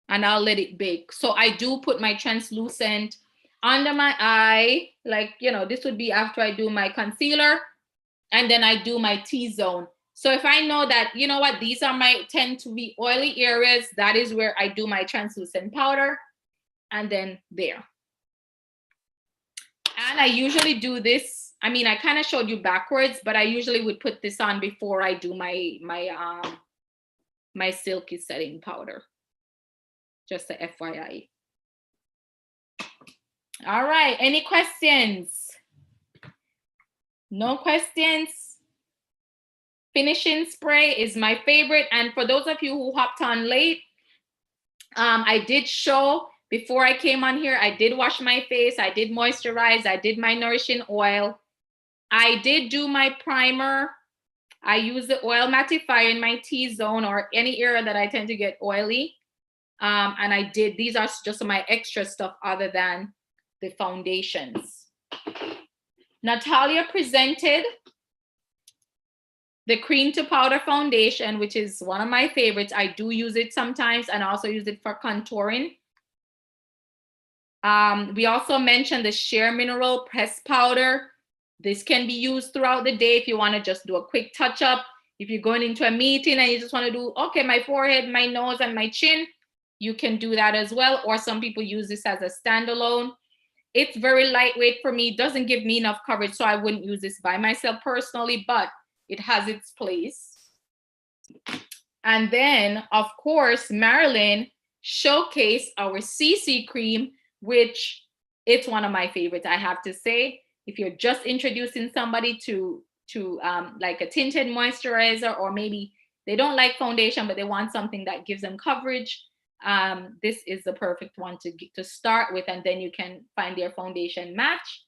And I'll let it bake. So I do put my translucent under my eye, like, you know, this would be after I do my concealer, and then I do my T-zone. So if I know that, you know what, these are tend to be oily areas, that is where I do my translucent powder, and then there. And I usually do this, I mean, I kind of showed you backwards, but I usually would put this on before I do my silky setting powder. Just a FYI. All right, any questions? No questions? Finishing spray is my favorite. And for those of you who hopped on late, I did show, before I came on here, I did wash my face, I did moisturize, I did my nourishing oil. I did do my primer. I use the oil mattifier in my T-zone or any area that I tend to get oily. And I did, these are just my extra stuff other than the foundations. Natalia presented the cream to powder foundation, which is one of my favorites. I do use it sometimes and also use it for contouring. We also mentioned the Sheer Mineral Press Powder. This can be used throughout the day if you want to just do a quick touch up. If you're going into a meeting and you just want to do, okay, my forehead, my nose, and my chin, you can do that as well. Or some people use this as a standalone. It's very lightweight for me. It doesn't give me enough coverage, so I wouldn't use this by myself personally, but it has its place. And then, of course, Marilyn showcased our CC cream, which it's one of my favorites, I have to say. If you're just introducing somebody to like a tinted moisturizer, or maybe they don't like foundation, but they want something that gives them coverage, this is the perfect one to start with, and then you can find their foundation match.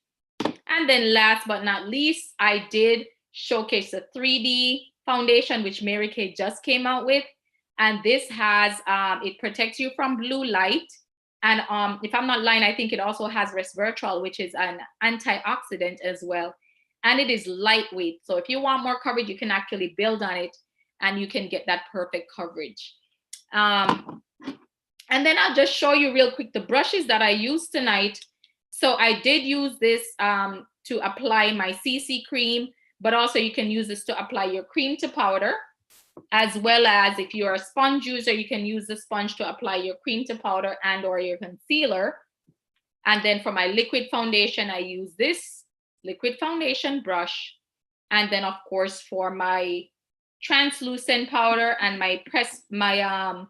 And then last but not least, I did showcase the 3D foundation, which Mary Kay just came out with. And this has, it protects you from blue light. And if I'm not lying, I think it also has resveratrol, which is an antioxidant as well. And it is lightweight. So if you want more coverage, you can actually build on it and you can get that perfect coverage. And then I'll just show you real quick the brushes that I used tonight. So I did use this to apply my CC cream, but also you can use this to apply your cream to powder, as well as if you're a sponge user, you can use the sponge to apply your cream to powder and or your concealer. And then for my liquid foundation, I use this liquid foundation brush. And then of course for my translucent powder and my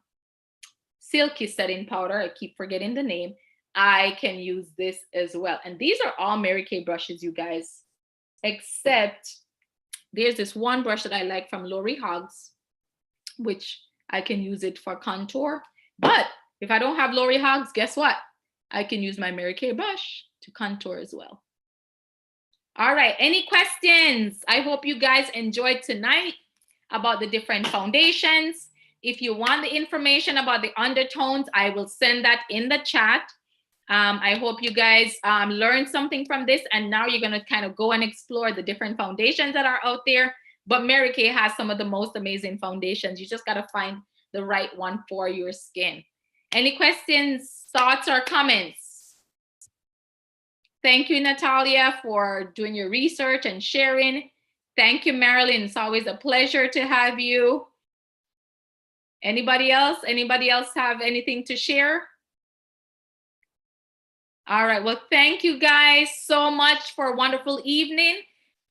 silky setting powder, I keep forgetting the name, I can use this as well. And these are all Mary Kay brushes, you guys, except there's this one brush that I like from Lori Hoggs, which I can use it for contour. But if I don't have Lori Hoggs, guess what? I can use my Mary Kay brush to contour as well. All right, any questions? I hope you guys enjoyed tonight about the different foundations. If you want the information about the undertones, I will send that in the chat. I hope you guys learned something from this, and now you're gonna kind of go and explore the different foundations that are out there. But Mary Kay has some of the most amazing foundations. You just gotta find the right one for your skin. Any questions, thoughts, or comments? Thank you, Natalia, for doing your research and sharing. Thank you, Marilyn. It's always a pleasure to have you. Anybody else? Anybody else have anything to share? All right, well, thank you guys so much for a wonderful evening.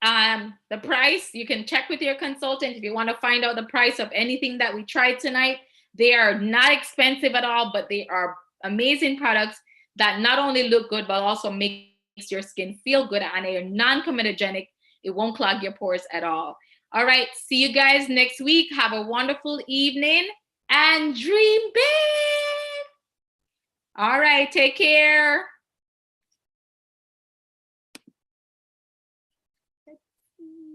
The price, you can check with your consultant if you want to find out the price of anything that we tried tonight. They are not expensive at all, but they are amazing products that not only look good, but also makes your skin feel good, and they are non-comedogenic. It won't clog your pores at all. All right, see you guys next week. Have a wonderful evening and dream big. All right, take care. Let's see.